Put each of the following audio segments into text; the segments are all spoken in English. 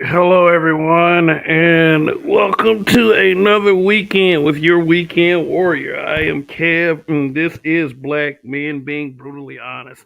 Hello, everyone, and welcome to another weekend with your weekend warrior. I am Kev, and this is Black Men Being Brutally Honest.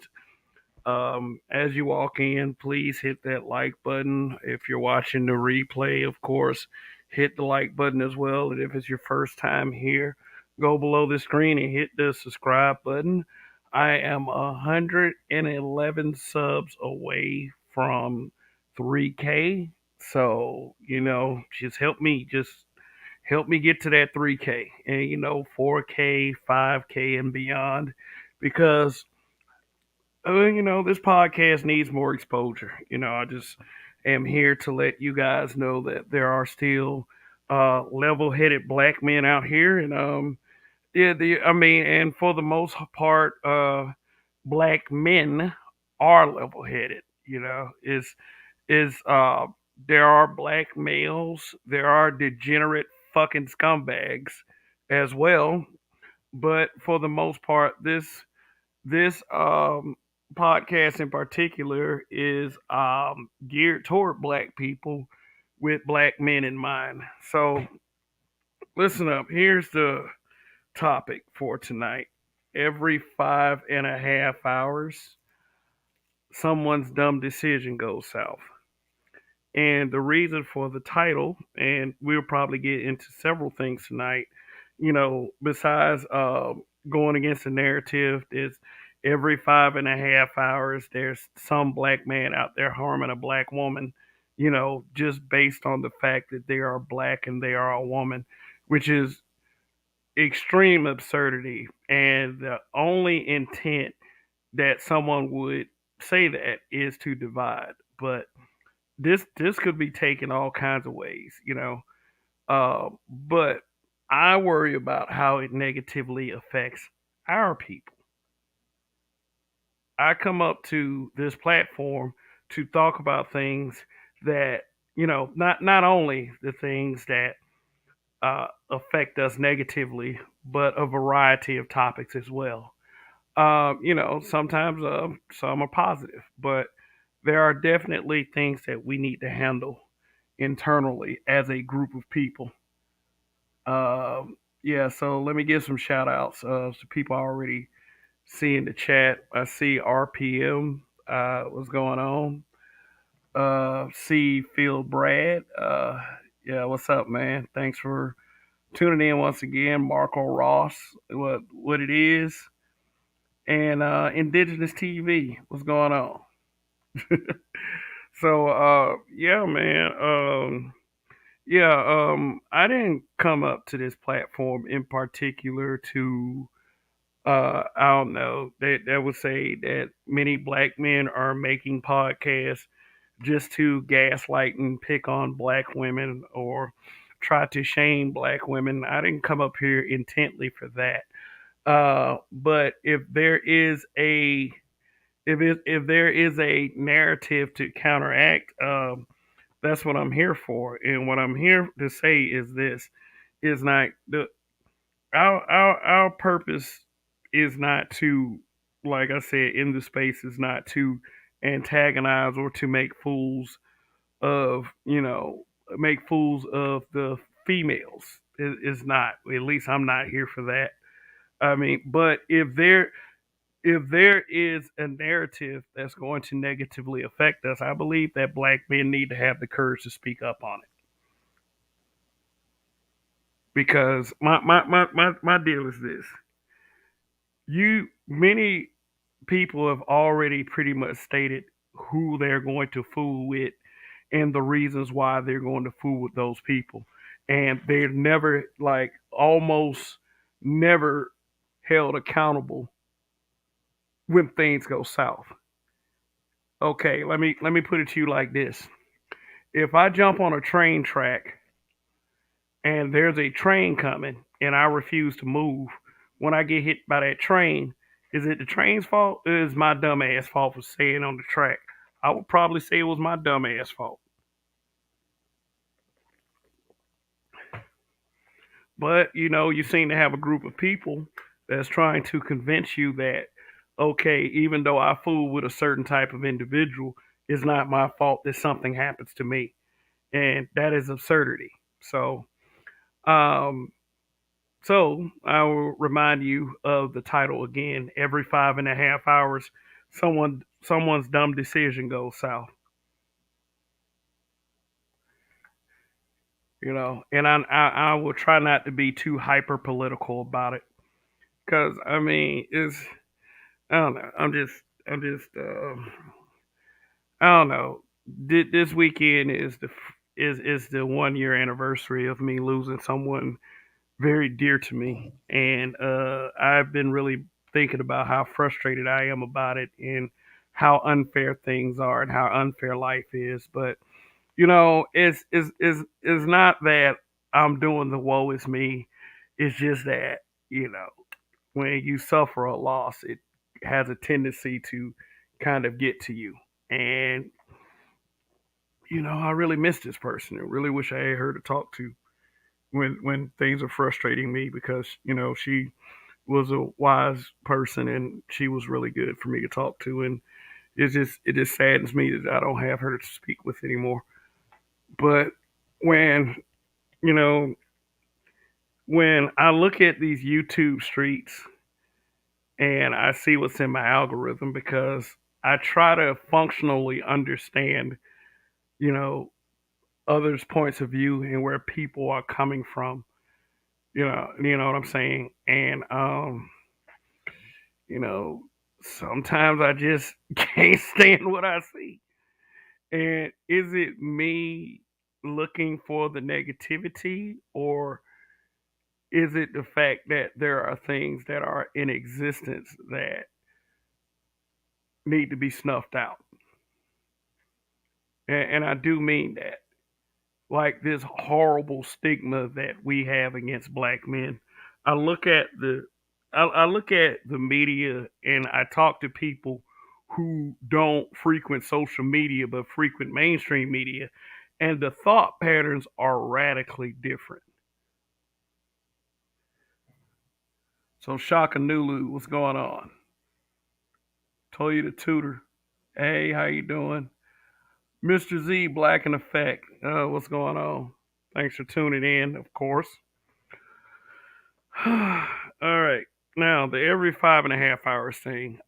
As you walk in, please hit that like button. If you're watching the replay, of course, hit the like button as well. And if it's your first time here, go below the screen and hit the subscribe button. I am 111 subs away from 3K. So, just help me get to that 3K and, 4K, 5K, and beyond because this podcast needs more exposure. I just am here to let you guys know that there are still level-headed black men out here, and and for the most part, black men are level-headed. Is there are black males, there are degenerate fucking scumbags as well, but for the most part, this podcast in particular is geared toward black people with black men in mind. So listen up. Here's the topic for tonight. Every 5.5 hours, someone's dumb decision goes south. And the reason for the title, and we'll probably get into several things tonight, besides going against the narrative, is every 5.5 hours, there's some black man out there harming a black woman, just based on the fact that they are black and they are a woman, which is extreme absurdity. And the only intent that someone would say that is to divide. But this could be taken all kinds of ways, but I worry about how it negatively affects our people. I come up to this platform to talk about things that not only the things that affect us negatively, but a variety of topics as well. Sometimes some are positive, but there are definitely things that we need to handle internally as a group of people. Yeah, so let me give some shout outs to people I already see in the chat. I see RPM, what's going on? See Phil Brad. Yeah, what's up, man? Thanks for tuning in once again. Marco Ross, what it is. And Indigenous TV, what's going on? So, yeah, man. I didn't come up to this platform in particular to, I don't know, that would say that many black men are making podcasts just to gaslight and pick on black women or try to shame black women. I didn't come up here intently for that. But if there is a narrative to counteract, that's what I'm here for. And what I'm here to say is this: is not the our purpose is not to, like I said, in the space is not to antagonize or to of you know make fools of the females. It is not. At least I'm not here for that. I mean, but if there is a narrative that's going to negatively affect us, I believe that black men need to have the courage to speak up on it. Because my deal is this. Many people have already pretty much stated who they're going to fool with and the reasons why they're going to fool with those people. And they're never, like, almost never held accountable when things go south. Okay, let me put it to you like this. If I jump on a train track and there's a train coming and I refuse to move, when I get hit by that train, is it the train's fault or is my dumb ass fault for staying on the track? I would probably say it was my dumb ass fault. But you seem to have a group of people that's trying to convince you that, okay, even though I fool with a certain type of individual, it's not my fault that something happens to me. and that is absurdity. So, um, so I will remind you of the title again. Every 5.5 hours, someone's dumb decision goes south. And I will try not to be too hyper political about it, because I mean, it's I don't know. I'm just I don't know. This weekend is the 1 year anniversary of me losing someone very dear to me, and I've been really thinking about how frustrated I am about it, and how unfair things are, and how unfair life is. But it's not that I'm doing the woe is me. It's just that you know when you suffer a loss, it has a tendency to kind of get to you. And I really miss this person. I really wish I had her to talk to when things are frustrating me, because she was a wise person, and she was really good for me to talk to. And it just saddens me that I don't have her to speak with anymore. But when you know when I look at these YouTube streets and I see what's in my algorithm, because I try to functionally understand, you know, others' points of view and where people are coming from. You know what I'm saying? And you know, sometimes I just can't stand what I see. And is it me looking for the negativity, or is it the fact that there are things that are in existence that need to be snuffed out? And I do mean that. Like this horrible stigma that we have against black men. I look at the I look at the media, and I talk to people who don't frequent social media but frequent mainstream media, and the thought patterns are radically different. So Shaka Nulu, what's going on? Told you to tutor. Hey, how you doing? Mr. Z, Black in Effect. What's going on? Thanks for tuning in, of course. All right. Now, the every 5.5 hours thing.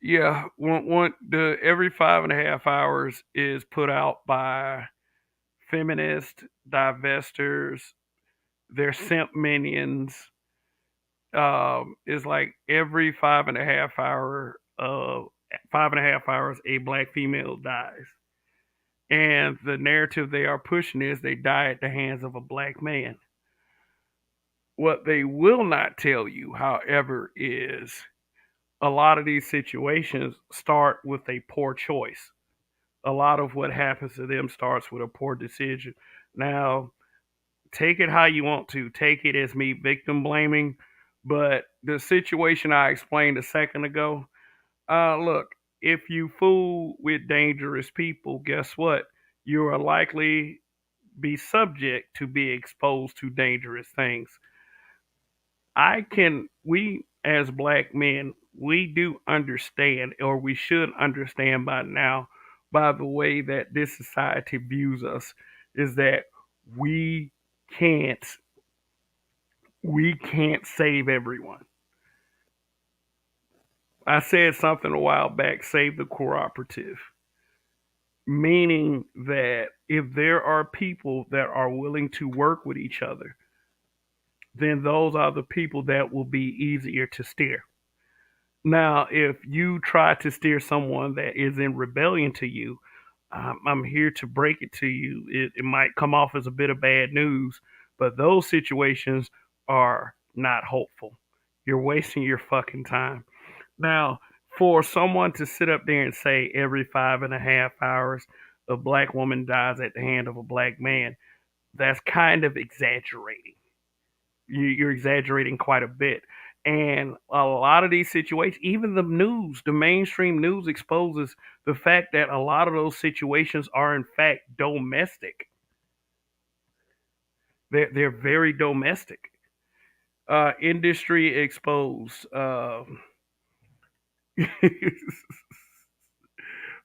Yeah, the every 5.5 hours is put out by feminist divestors, their simp minions. Is like every 5.5 hours, a black female dies. And the narrative they are pushing is they die at the hands of a black man. What they will not tell you, however, is a lot of these situations start with a poor choice. A lot of what happens to them starts with a poor decision. Now, take it how you want to. Take it as me victim blaming, but the situation I explained a second ago, look, if you fool with dangerous people, guess what? You are likely be subject to be exposed to dangerous things. We as black men, we do understand, or we should understand by now, by the way that this society views us, is that we can't, we can't save everyone. I said something a while back, save the cooperative, meaning that if there are people that are willing to work with each other, then those are the people that will be easier to steer. Now, if you try to steer someone that is in rebellion to you, I'm here to break it to you. It might come off as a bit of bad news, but those situations are not hopeful. You're wasting your fucking time. Now, for someone to sit up there and say every 5.5 hours a black woman dies at the hand of a black man, that's kind of exaggerating. You're exaggerating quite a bit. And a lot of these situations, even the news, the mainstream news exposes the fact that a lot of those situations are in fact domestic. They're very domestic. Industry exposed.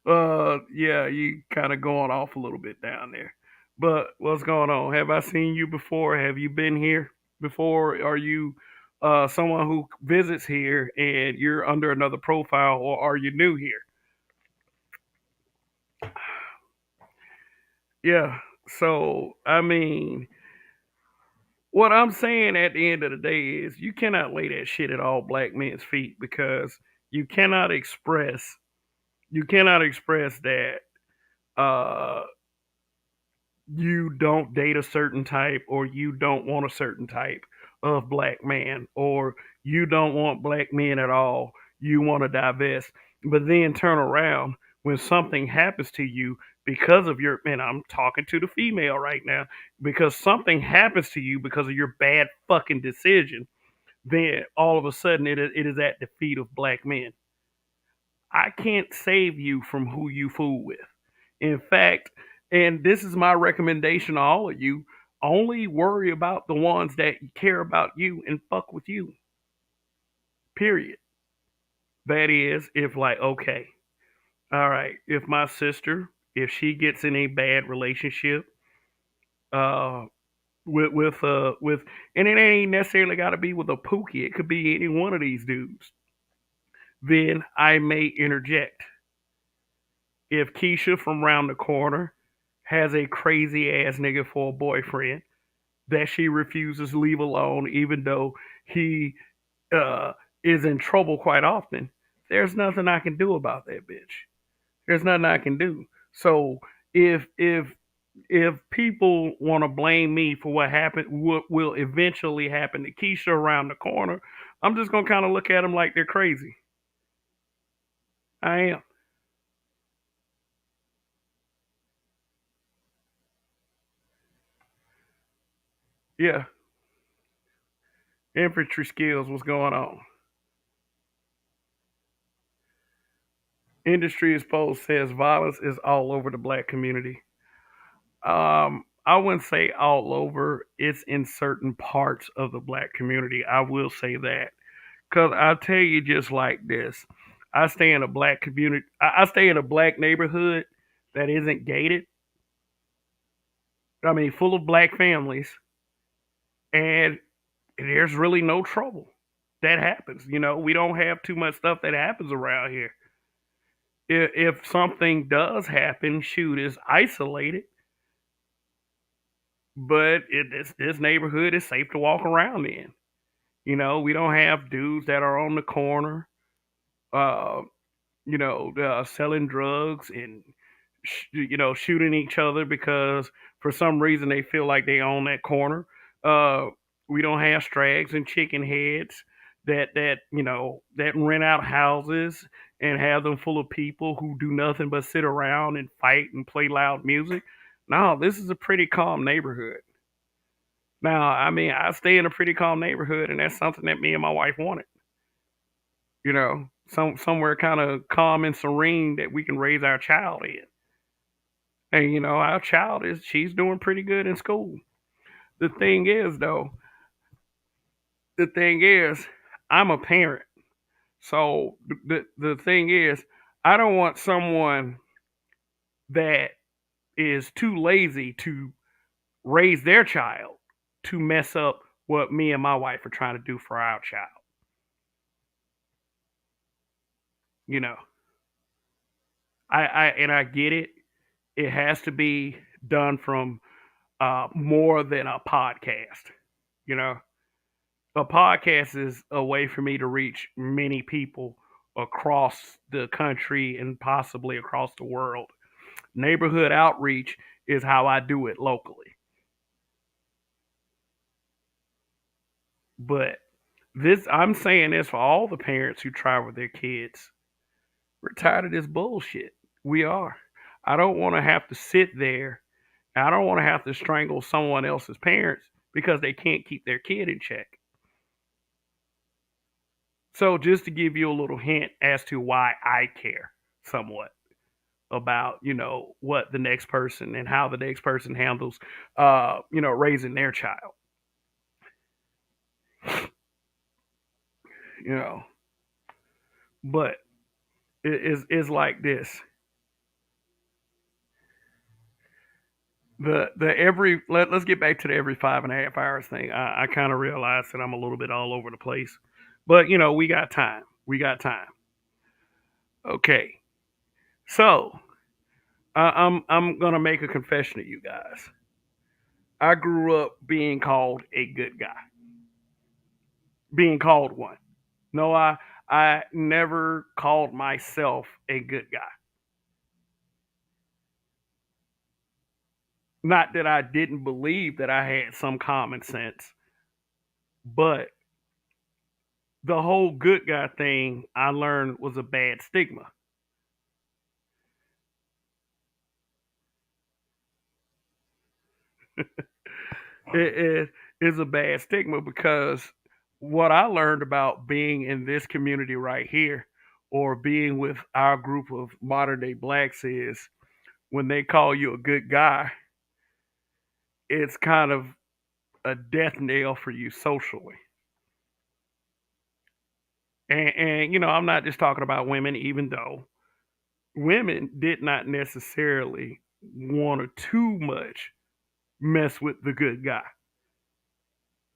Yeah, you kind of going off a little bit down there. But what's going on? Have I seen you before? Have you been here before? Are you someone who visits here and you're under another profile, or are you new here? Yeah. So, I mean, what I'm saying at the end of the day is you cannot lay that shit at all black men's feet because you cannot express you cannot express that uh you don't date a certain type or you don't want a certain type of black man or you don't want black men at all, you want to divest, but then turn around when something happens to you because of your, and I'm talking to the female right now, because something happens to you because of your bad fucking decision, then all of a sudden it is at the feet of black men. I can't save you from who you fool with. In fact, and this is my recommendation to all of you, only worry about the ones that care about you and fuck with you. Period. That is, if like, okay, all right, if my sister, if she gets in a bad relationship, uh, with, and it ain't necessarily got to be with a Pookie. It could be any one of these dudes. Then I may interject. If Keisha from round the corner has a crazy ass nigga for a boyfriend that she refuses to leave alone, even though he uh, is in trouble quite often, there's nothing I can do about that bitch. There's nothing I can do. So if people want to blame me for what happened, what will eventually happen to Keisha around the corner, I'm just gonna kind of look at them like they're crazy. I am. Yeah. Infantry skills. What's going on? Industry Exposed says violence is all over the black community. I wouldn't say all over. It's in certain parts of the black community. I will say that. Cause I'll tell you just like this. I stay in a black community. I stay in a black neighborhood that isn't gated. I mean, full of black families, and there's really no trouble that happens. We don't have too much stuff that happens around here. If something does happen, shoot, is isolated, but this neighborhood is safe to walk around in. We don't have dudes that are on the corner, uh, selling drugs and shooting each other because for some reason they feel like they own that corner. Uh, we don't have strags and chicken heads that rent out houses and have them full of people who do nothing but sit around and fight and play loud music. No, this is a pretty calm neighborhood. Now, I mean, I stay in a pretty calm neighborhood, and that's something that me and my wife wanted. Somewhere kind of calm and serene that we can raise our child in. And our child she's doing pretty good in school. The thing is, though, the thing is, I'm a parent, so the thing is, I don't want someone that is too lazy to raise their child to mess up what me and my wife are trying to do for our child. You know, I get it. It has to be done from more than a podcast. You know, a podcast is a way for me to reach many people across the country and possibly across the world. Neighborhood outreach is how I do it locally. But I'm saying this for all the parents who travel with their kids. We're tired of this bullshit. We are. I don't want to have to sit there. I don't want to have to strangle someone else's parents because they can't keep their kid in check. So, just to give you a little hint as to why I care somewhat about, what the next person and how the next person handles, raising their child, you know. But it's like this. The every let's get back to the every 5.5 hours thing. I kind of realized that I'm a little bit all over the place, but we got time. We got time. Okay, so I'm gonna make a confession to you guys. I grew up being called a good guy, being called one. No, I never called myself a good guy. Not that I didn't believe that I had some common sense, but the whole good guy thing I learned was a bad stigma. It is a bad stigma because what I learned about being in this community right here or being with our group of modern day blacks is when they call you a good guy, it's kind of a death nail for you socially. And I'm not just talking about women, even though women did not necessarily want to too much mess with the good guy.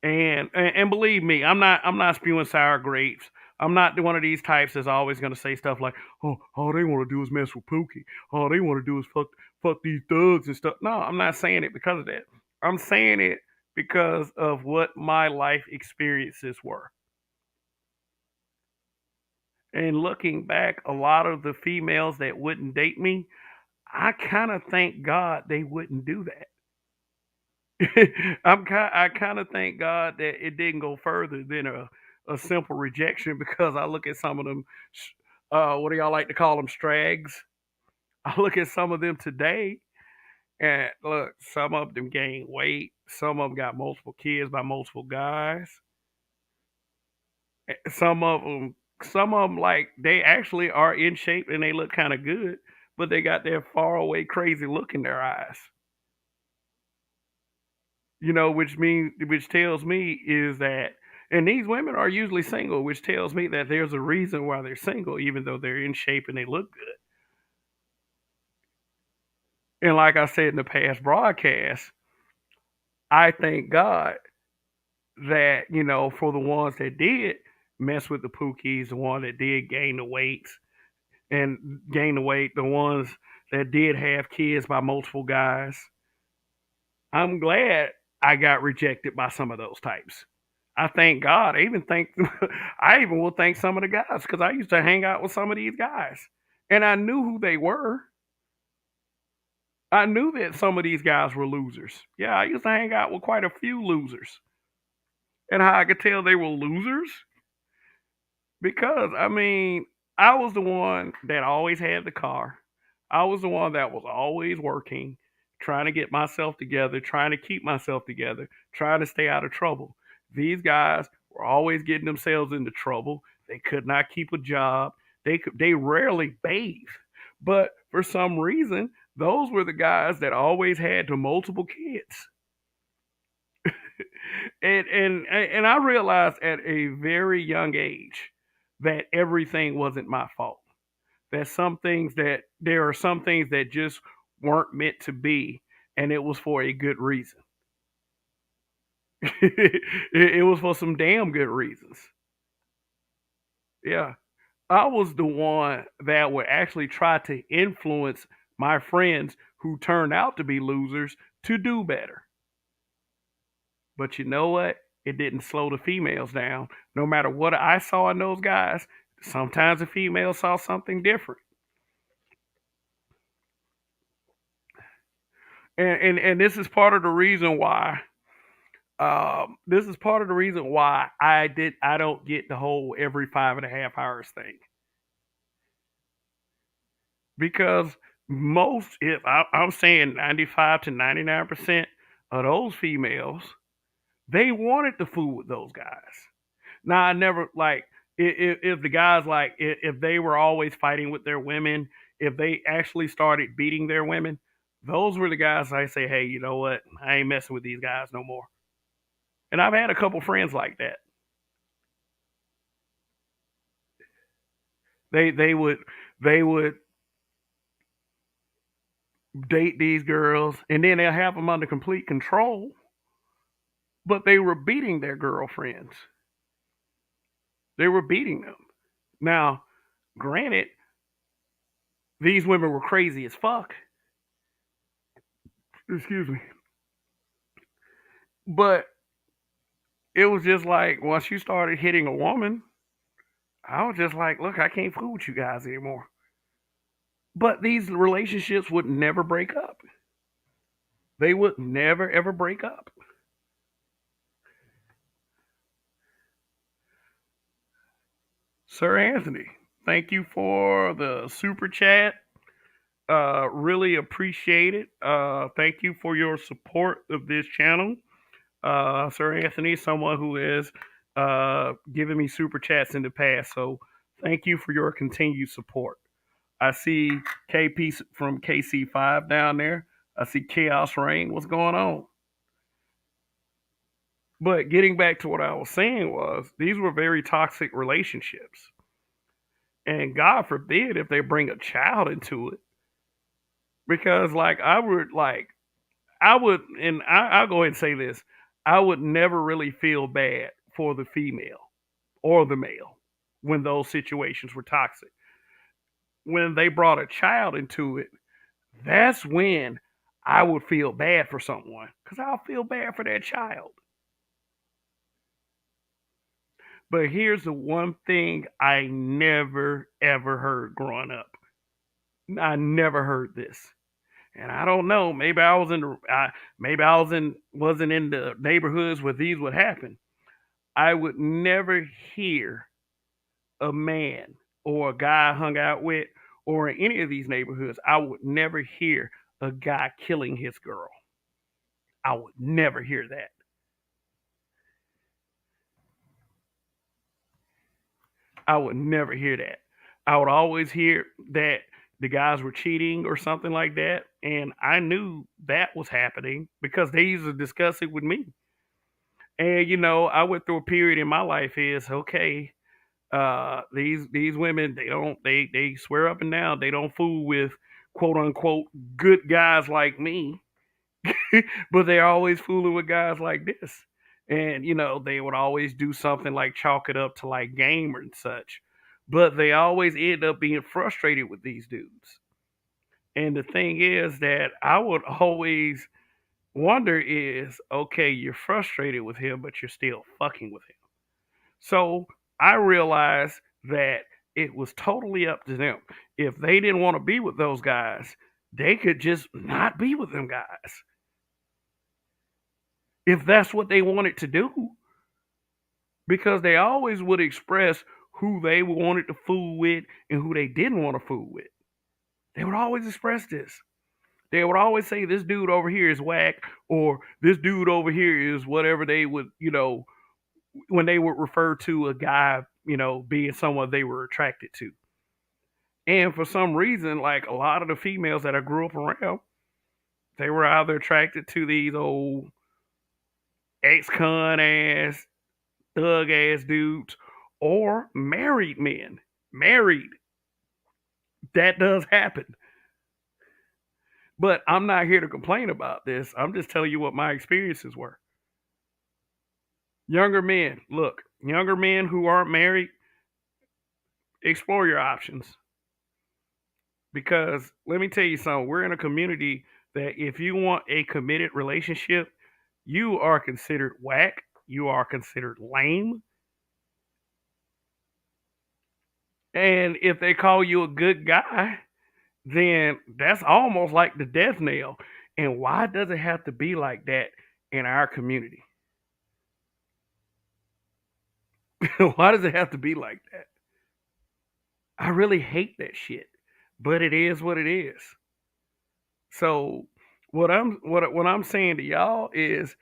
And believe me, I'm not spewing sour grapes. I'm not one of these types that's always going to say stuff like, "Oh, all they want to do is mess with Pookie. All they want to do is fuck these thugs and stuff." No, I'm not saying it because of that. I'm saying it because of what my life experiences were. And looking back, a lot of the females that wouldn't date me, I kind of thank God they wouldn't do that. I kind of thank God that it didn't go further than a simple rejection because I look at some of them, what do y'all like to call them, strags? I look at some of them today, and look, some of them gained weight, some of them got multiple kids by multiple guys, some of them like they actually are in shape and they look kind of good, but they got that far away crazy look in their eyes. Which tells me is that, and these women are usually single, which tells me that there's a reason why they're single, even though they're in shape and they look good. And like I said in the past broadcast, I thank God that, for the ones that did mess with the Pookies, the one that did gain the weights and gain the weight, the ones that did have kids by multiple guys, I'm glad I got rejected by some of those types. I thank God. I even will thank some of the guys because I used to hang out with some of these guys, and I knew who they were. I knew that some of these guys were losers. Yeah, I used to hang out with quite a few losers, and how I could tell they were losers because I was the one that always had the car. I was the one that was always working, trying to get myself together, trying to keep myself together, trying to stay out of trouble. These guys were always getting themselves into trouble. They could not keep a job. They rarely bathe. But for some reason, those were the guys that always had the multiple kids. And I realized at a very young age that everything wasn't my fault. That there are some things that just weren't meant to be, and it was for a good reason. It was for some damn good reasons. Yeah, I was the one that would actually try to influence my friends who turned out to be losers to do better. But you know what? It didn't slow the females down. No matter what I saw in those guys, sometimes the female saw something different. And this is part of the reason why I don't get the whole every 5.5 hours thing. Because most, if I'm saying 95 to 99% of those females, they wanted to fool with those guys. Now I never like if the guys like if they were always fighting with their women, if they actually started beating their women, those were the guys I say, hey, you know what? I ain't messing with these guys no more. And I've had a couple friends like that. They would they would date these girls, and then they'll have them under complete control, but they were beating their girlfriends. They were beating them. Now, granted, these women were crazy as fuck. Excuse me. But it was just like once you started hitting a woman, I was just like, look, I can't fool with you guys anymore. But these relationships would never break up. They would never ever break up. Sir Anthony, thank you for the super chat. Really appreciate it. Thank you for your support of this channel. Sir Anthony, someone who has given me super chats in the past. So thank you for your continued support. I see KP from KC5 down there. I see Chaos Rain. What's going on? But getting back to what I was saying was these were very toxic relationships. And God forbid if they bring a child into it. Because I'll go ahead and say this. I would never really feel bad for the female or the male when those situations were toxic. When they brought a child into it, that's when I would feel bad for someone because I'll feel bad for that child. But here's the one thing I never ever heard growing up. I never heard this, and I don't know. Maybe I was in the. Maybe I wasn't in the neighborhoods where these would happen. I would never hear a man or a guy I hung out with or in any of these neighborhoods. I would never hear a guy killing his girl. I would never hear that. I would never hear that. I would always hear that the guys were cheating or something like that. And I knew that was happening because they used to discuss it with me. And I went through a period in my life is okay, these women they swear up and down they don't fool with quote unquote good guys like me, but they're always fooling with guys like this. And they would always do something like chalk it up to like game and such, but they always end up being frustrated with these dudes. And the thing is that I would always wonder is okay, you're frustrated with him but you're still fucking with him. So I realized that it was totally up to them. If they didn't want to be with those guys, they could just not be with them guys if that's what they wanted to do, because they always would express who they wanted to fool with and who they didn't want to fool with. They would always express this. They would always say this dude over here is whack or this dude over here is whatever they would, when they would refer to a guy, being someone they were attracted to. And for some reason, like a lot of the females that I grew up around, they were either attracted to these old ex-con ass, thug ass dudes, or married men. Married. That does happen. But I'm not here to complain about this. I'm just telling you what my experiences were. Younger men, look, younger men who aren't married, explore your options. Because let me tell you something, we're in a community that if you want a committed relationship, you are considered whack, you are considered lame. And if they call you a good guy, then that's almost like the death knell. And why does it have to be like that in our community? Why does it have to be like that? I really hate that shit, but it is what it is. So what I'm saying to y'all is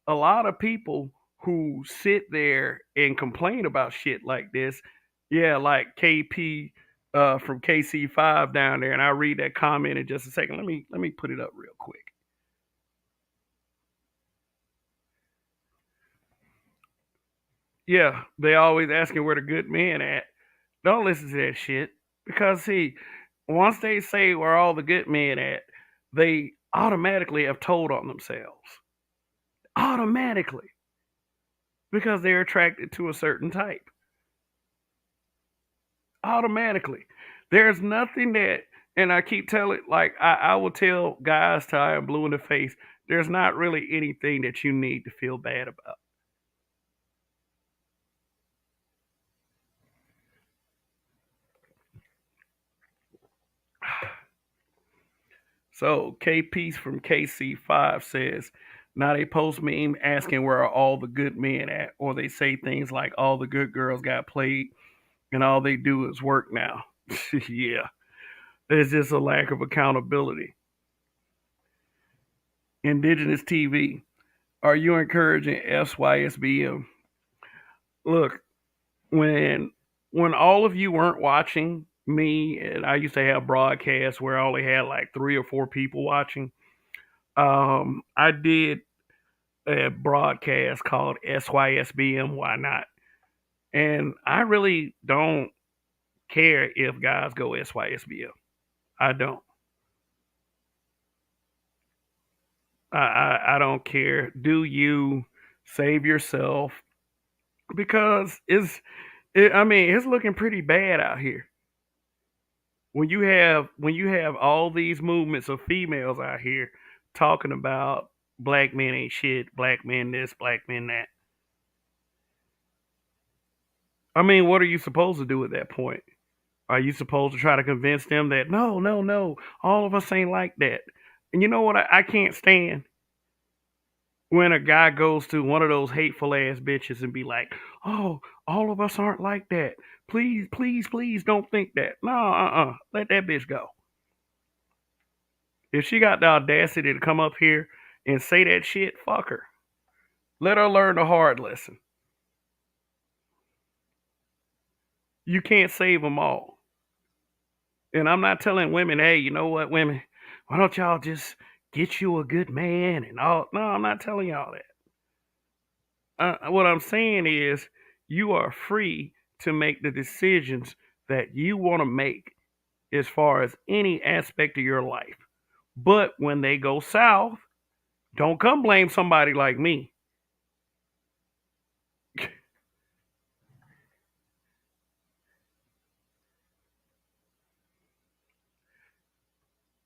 a lot of people who sit there and complain about shit like this, yeah, like KP from KC5 down there, and I'll read that comment in just a second. Let me put it up real quick. Yeah, they always asking where the good men at. Don't listen to that shit because see, once they say where all the good men at, they automatically have told on themselves. Automatically. Because they're attracted to a certain type. Automatically. There's nothing that, and I keep telling, like, I will tell guys till I am blue in the face, there's not really anything that you need to feel bad about. So, K Piece from KC5 says, now they post meme asking where are all the good men at, or they say things like all the good girls got played and all they do is work now. Yeah, there's just a lack of accountability. Indigenous TV, are you encouraging SYSBM? Look, when all of you weren't watching me, and I used to have broadcasts where I only had like 3 or 4 people watching. I did a broadcast called SYSBM. Why not? And I really don't care if guys go SYSBM. I don't. I don't care. Do you save yourself? Because I mean, it's looking pretty bad out here. When you have all these movements of females out here talking about black men ain't shit, black men this, black men that. I mean, what are you supposed to do at that point? Are you supposed to try to convince them that no, no, no, all of us ain't like that? And you know what? I can't stand when a guy goes to one of those hateful ass bitches and be like, "Oh, all of us aren't like that. Please, please, please don't think that. No, let that bitch go. If she got the audacity to come up here and say that shit, fuck her. Let her learn the hard lesson. You can't save them all. And I'm not telling women, hey, you know what, women, why don't y'all just get you a good man and all? No, I'm not telling y'all that. What I'm saying is, you are free to make the decisions that you want to make as far as any aspect of your life. But when they go south, don't come blame somebody like me.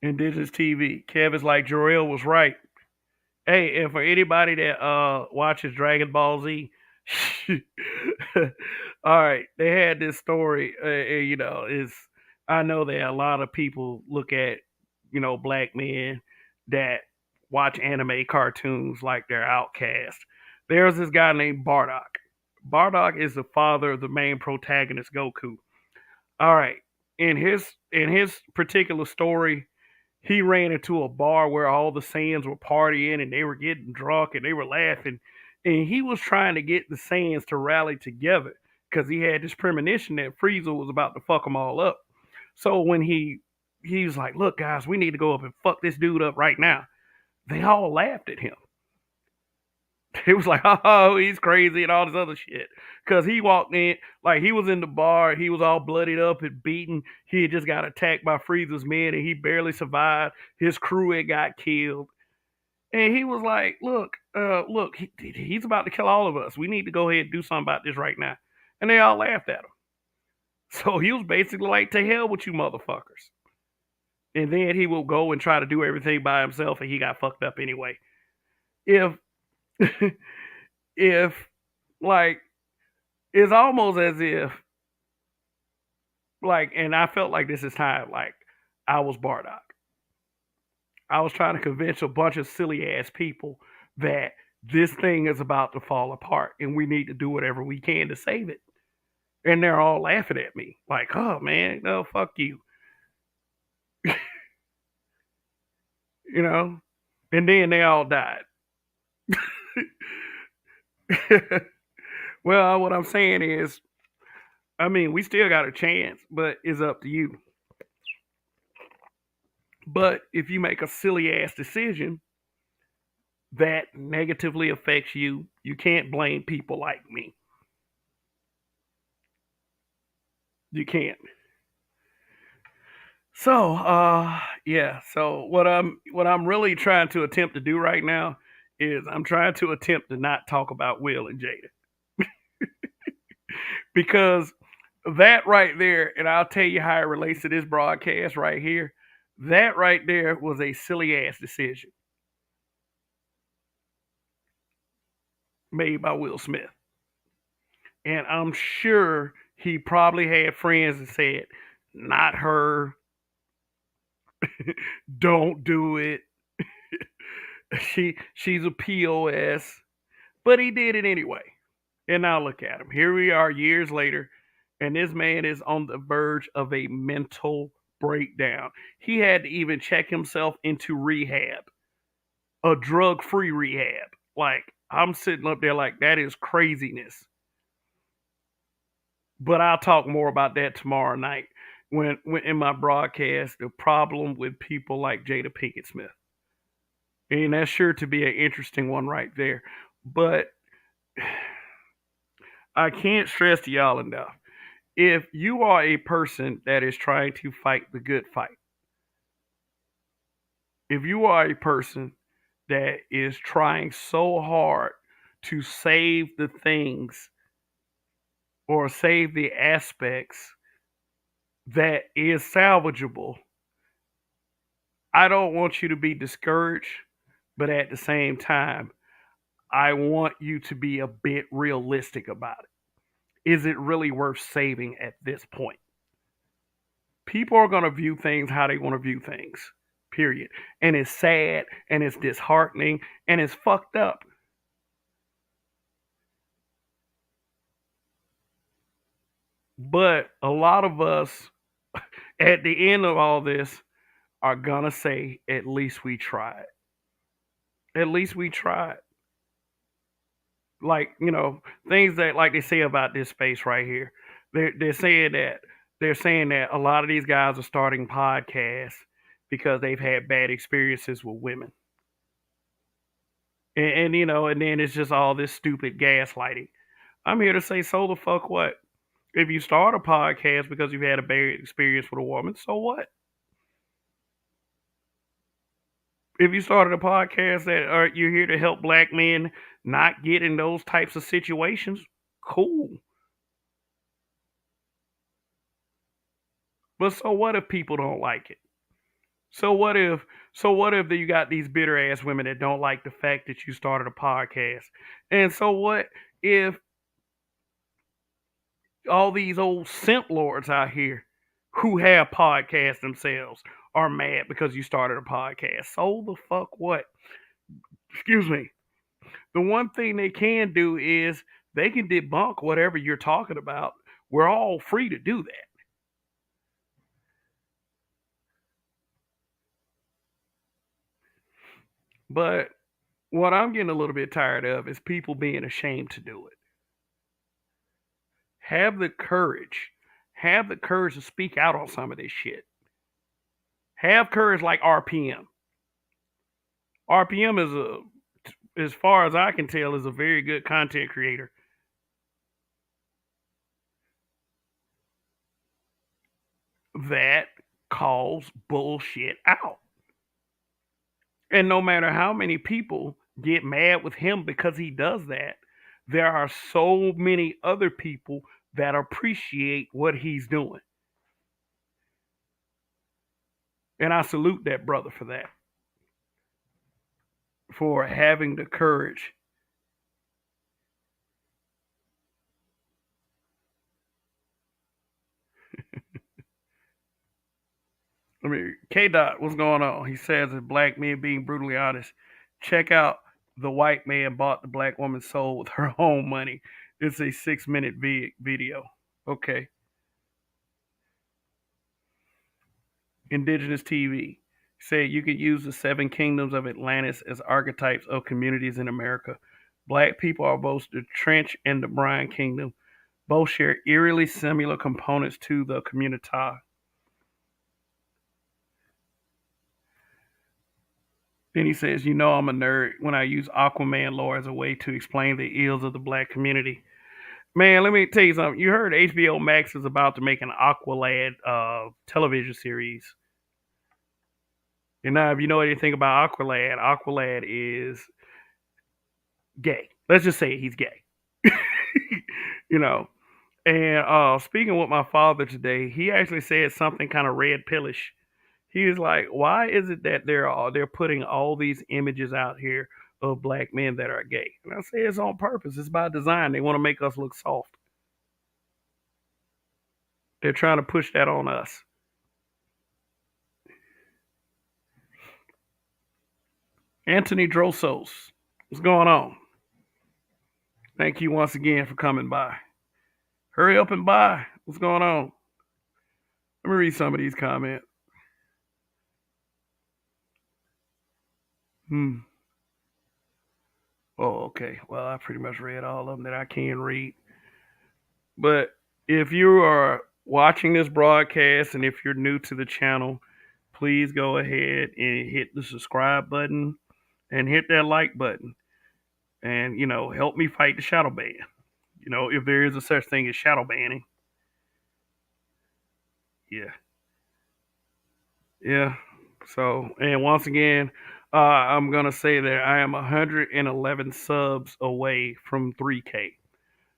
Indigenous TV. Kevin's like Jorel was right. Hey, and for anybody that watches Dragon Ball Z, all right, they had this story. Is I know that a lot of people look at black men that watch anime cartoons like they're outcast. There's this guy named Bardock. Bardock is the father of the main protagonist, Goku. All right, in his particular story, he ran into a bar where all the Saiyans were partying and they were getting drunk and they were laughing. And he was trying to get the Saiyans to rally together because he had this premonition that Frieza was about to fuck them all up. So when he was like, look, guys, we need to go up and fuck this dude up right now. They all laughed at him. It was like, oh, he's crazy and all this other shit. Because he walked in, like he was in the bar, he was all bloodied up and beaten. He had just got attacked by Frieza's men and he barely survived. His crew had got killed. And he was like, look, he's about to kill all of us. We need to go ahead and do something about this right now. And they all laughed at him. So he was basically like, to hell with you motherfuckers. And then he will go and try to do everything by himself and he got fucked up anyway. If if like it's almost as if like, and I felt like this is time like I was Bardock. I was trying to convince a bunch of silly ass people that this thing is about to fall apart and we need to do whatever we can to save it. And they're all laughing at me like, oh man, no, fuck you. You know? And then they all died. Well, what I'm saying is, I mean, we still got a chance, but it's up to you. But if you make a silly ass decision that negatively affects you, you can't blame people like me. You can't. Yeah. So what I'm really trying to attempt to do right now is I'm trying to attempt to not talk about Will and Jada because that right there, and I'll tell you how it relates to this broadcast right here. That right there was a silly ass decision made by Will Smith, and I'm sure he probably had friends that said, "Not her, don't do it." She's a POS, but he did it anyway. And now look at him. Here we are years later, and this man is on the verge of a mental breakdown. He had to even check himself into rehab, a drug-free rehab. Like, I'm sitting up there like that is craziness. But I'll talk more about that tomorrow night when in my broadcast, the problem with people like Jada Pinkett Smith. And that's sure to be an interesting one right there. But I can't stress to y'all enough. If you are a person that is trying to fight the good fight, if you are a person that is trying so hard to save the things or save the aspects that is salvageable, I don't want you to be discouraged, but at the same time, I want you to be a bit realistic about it. Is it really worth saving at this point? People are going to view things how they want to view things, period. And it's sad and it's disheartening and it's fucked up. But a lot of us, at the end of all this, are going to say, at least we tried. At least we tried. Like, things that, like they say about this space right here, they're saying that a lot of these guys are starting podcasts because they've had bad experiences with women. And then it's just all this stupid gaslighting. I'm here to say, so the fuck what? If you start a podcast because you've had a bad experience with a woman, so what? If you started a podcast that you're here to help black men not get in those types of situations, cool. But so what if people don't like it? So what if you got these bitter ass women that don't like the fact that you started a podcast? And so what if all these old simp lords out here who have podcasts themselves are mad because you started a podcast? So the fuck what? Excuse me. The one thing they can do is they can debunk whatever you're talking about. We're all free to do that. But what I'm getting a little bit tired of is people being ashamed to do it. Have the courage. Have the courage to speak out on some of this shit. Have courage like RPM. RPM is as far as I can tell, is a very good content creator that calls bullshit out. And no matter how many people get mad with him because he does that, there are so many other people that appreciate what he's doing. And I salute that brother for that, for having the courage. I mean, K Dot, what's going on? He says that black men being brutally honest. Check out the white man bought the black woman's soul with her own money. It's a 6 minute video. Okay. Indigenous TV said you could use the seven kingdoms of Atlantis as archetypes of communities in America. Black people are both the Trench and the Bryan Kingdom. Both share eerily similar components to the community. Then he says, I'm a nerd when I use Aquaman lore as a way to explain the ills of the black community. Man, let me tell you something. You heard HBO Max is about to make an Aqualad television series. And now, if you know anything about Aqualad, Aqualad is gay. Let's just say he's gay. you know. And speaking with my father today, he actually said something kind of red pillish. He was like, "Why is it that they're putting all these images out here of black men that are gay?" And I say it's on purpose. It's by design. They want to make us look soft. They're trying to push that on us. Anthony Drosos, what's going on? Thank you once again for coming by. Hurry up and buy. What's going on? Let me read some of these comments. Hmm. Oh, okay. Well, I pretty much read all of them that I can read. But if you are watching this broadcast and if you're new to the channel, please go ahead and hit the subscribe button and hit that like button. And, help me fight the shadow ban. If there is a such thing as shadow banning. Yeah. Yeah. So, and once again, I'm going to say that I am 111 subs away from 3K.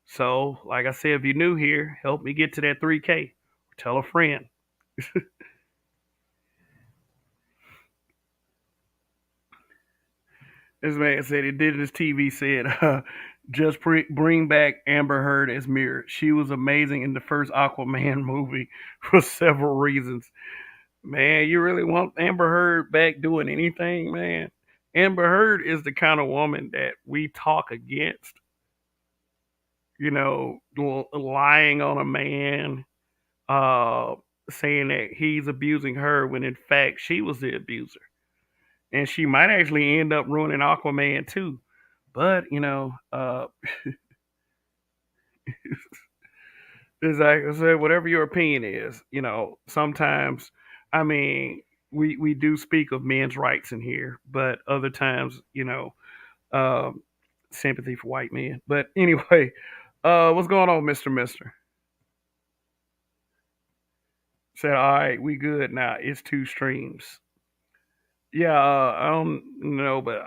So, like I said, if you're new here, help me get to that 3K. Tell a friend. This man said Indigenous TV said, just bring back Amber Heard as Mirror. She was amazing in the first Aquaman movie for several reasons. Man, you really want Amber Heard back doing anything, man? Amber Heard is the kind of woman that we talk against, lying on a man, uh, saying that he's abusing her when in fact she was the abuser. And she might actually end up ruining Aquaman too. But, it's like I said, whatever your opinion is, sometimes, I mean, we do speak of men's rights in here, but other times, um, sympathy for white men. But anyway, what's going on, Mister? Said, all right, we good now. It's two streams. Yeah, I don't know, but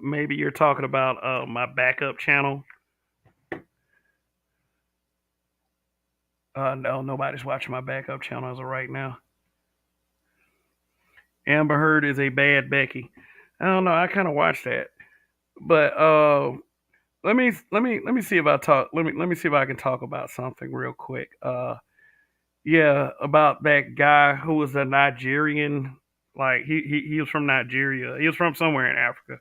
maybe you're talking about my backup channel. No, nobody's watching my backup channel as of right now. Amber Heard is a bad Becky. I don't know. I kind of watched that, but let me see if I talk. Let me see if I can talk about something real quick. Yeah, about that guy who was a Nigerian. Like he was from Nigeria. He was from somewhere in Africa,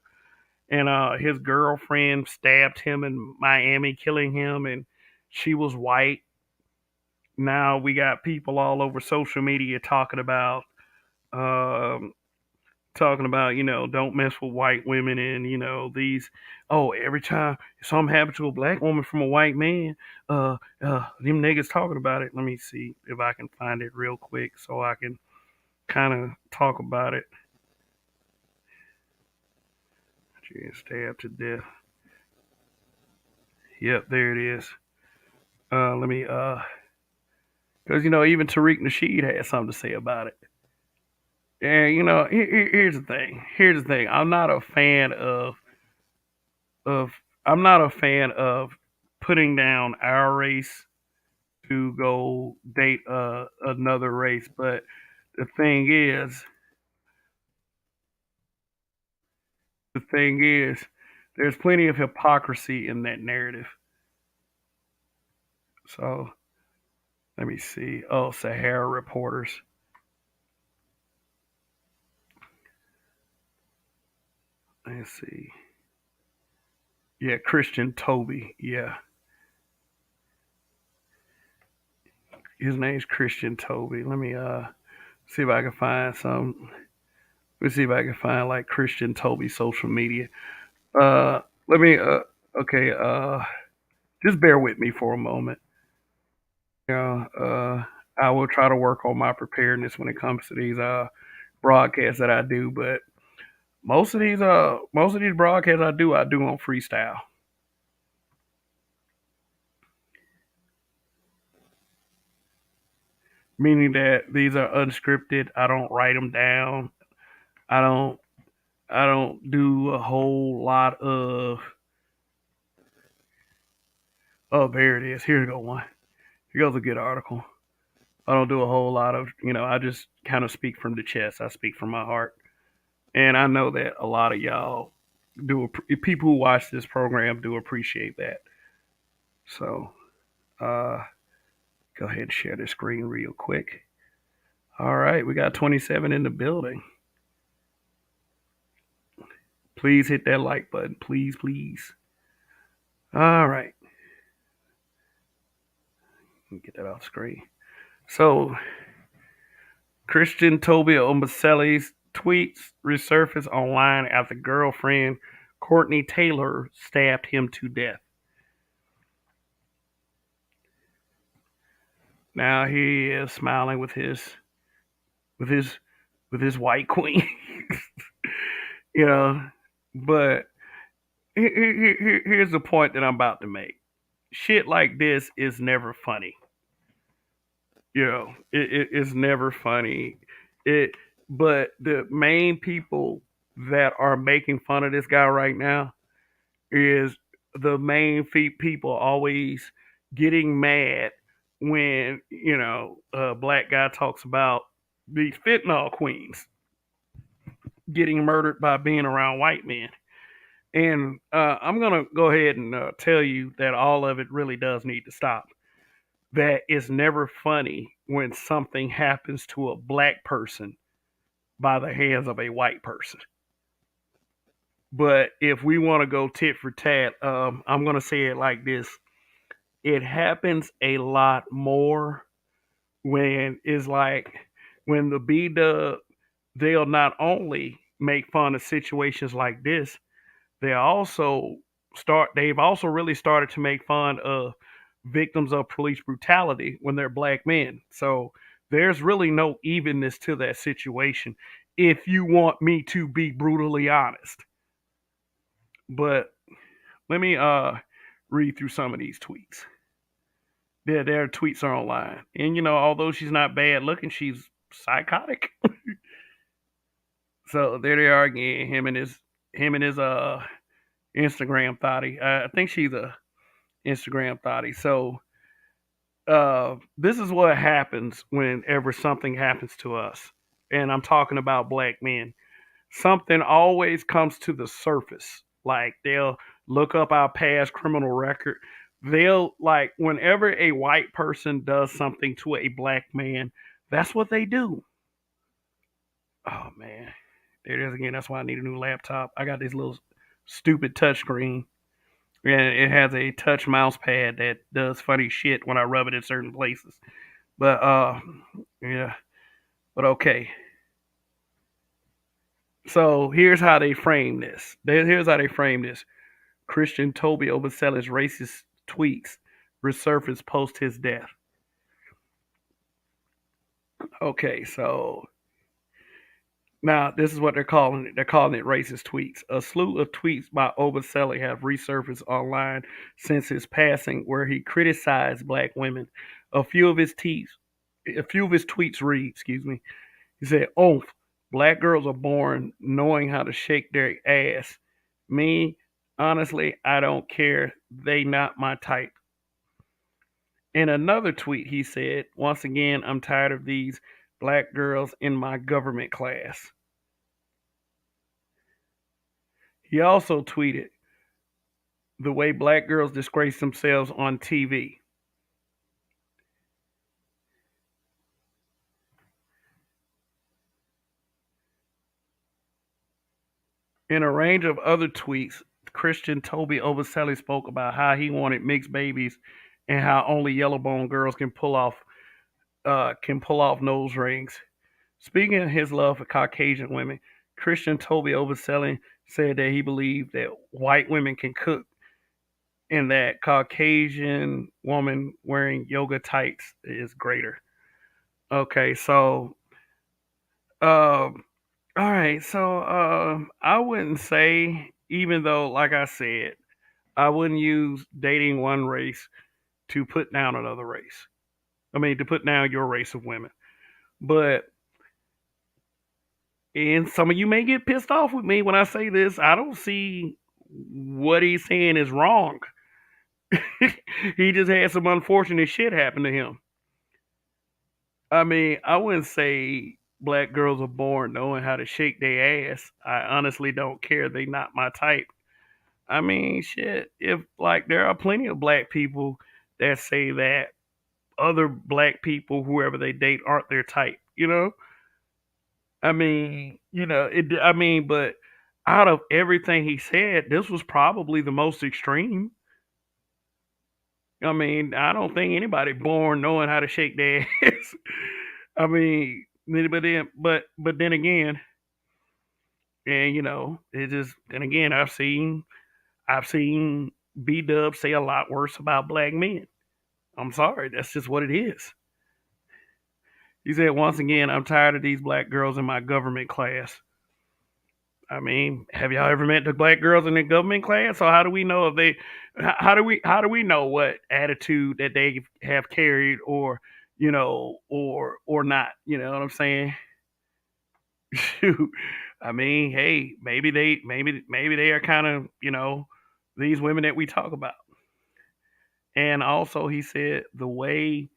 and his girlfriend stabbed him in Miami, killing him, and she was white. Now we got people all over social media um, talking about, don't mess with white women and, these, oh, every time something happens to a black woman from a white man, them niggas talking about it. Let me see if I can find it real quick so I can kind of talk about it. She is stabbed to death. Yep, there it is. Let me, because, even Tariq Nasheed had something to say about it. And, here's the thing. Here's the thing. Of I'm not a fan of putting down our race to go date another race. But the thing is, the thing is, there's plenty of hypocrisy in that narrative. So let me see. Oh, Sahara reporters. Let's see. Yeah, Christian Toby. Yeah, his name's Christian Toby. Let me see if I can find some. Let me see if I can find like Christian Toby social media. Let me. Okay. Just bear with me for a moment. I will try to work on my preparedness when it comes to these broadcasts that I do. But most of these broadcasts I do on freestyle, meaning that these are unscripted. I don't write them down. I don't I don't do a whole lot of. Oh, there it is. Here you go one. Here goes a good article. I don't do a whole lot of, I just kind of speak from the chest. I speak from my heart. And I know that a lot of y'all people who watch this program do appreciate that. So, uh, go ahead and share the screen real quick. All right, we got 27 in the building. Please hit that like button. Please, please. All right. Get that off screen. So, Christian Toby Omaselli's tweets resurfaced online after girlfriend Courtney Taylor stabbed him to death. Now he is smiling with his with his white queen, you know. But here's the point that I'm about to make. Shit like this is never funny. It's never funny. It, but the main people that are making fun of this guy right now is the main people always getting mad when a black guy talks about these fentanyl queens getting murdered by being around white men. And I'm gonna go ahead and tell you that all of it really does need to stop. That is never funny when something happens to a black person by the hands of a white person. But if we want to go tit for tat, I'm going to say it like this: it happens a lot more when it's like when the B Dub, they'll not only make fun of situations like this, they've also really started to make fun of victims of police brutality when they're black men. So there's really no evenness to that situation if you want me to be brutally honest. But let me read through some of these tweets. Their tweets are online. And although she's not bad looking, she's psychotic. So there they are again, him and his Instagram thotty. I think she's a Instagram thotty. So this is what happens whenever something happens to us. And I'm talking about black men. Something always comes to the surface. Like they'll look up our past criminal record. They'll like whenever a white person does something to a black man, that's what they do. Oh man. There it is again. That's why I need a new laptop. I got this little stupid touchscreen. And it has a touch mouse pad that does funny shit when I rub it in certain places. But yeah. But okay. So here's how they frame this. Here's how they frame this. Christian Toby Obaselli's racist tweets resurfaced post his death. Okay, so now this is what they're calling it. They're calling it racist tweets. A slew of tweets by Obaselli have resurfaced online since his passing, where he criticized black women. A few of his tweets read, excuse me. He said, "Oomph, black girls are born knowing how to shake their ass. Me, honestly, I don't care. They not my type." In another tweet, he said, "Once again, I'm tired of these black girls in my government class." He also tweeted, "The way black girls disgrace themselves on TV." In a range of other tweets, Christian Toby Obaselli spoke about how he wanted mixed babies and how only yellow bone girls can pull off nose rings. Speaking of his love for Caucasian women, Christian Toby Obaselli said that he believed that white women can cook and that Caucasian woman wearing yoga tights is greater. Okay, so all right, so I wouldn't say, even though, like I said, I wouldn't use dating one race to put down another race. I mean, to put down your race of women. But And some of you may get pissed off with me when I say this. I don't see what he's saying is wrong. He just had some unfortunate shit happen to him. I mean, I wouldn't say black girls are born knowing how to shake their ass. I honestly don't care. They not my type. I mean, shit. If like there are plenty of black people that say that other black people, whoever they date, aren't their type. You know. I mean, it. I mean, but out of everything he said, this was probably the most extreme. I mean, I don't think anybody born knowing how to shake their ass. I mean, but then again, and it just then again, I've seen B Dub say a lot worse about black men. I'm sorry, that's just what it is. He said once again, I'm tired of these black girls in my government class. I mean, have y'all ever met the black girls in the government class? So how do we know if they? How do we know what attitude that they have carried, or or not? You know what I'm saying? Shoot. I mean, hey, maybe they are kind of these women that we talk about. And also, he said the way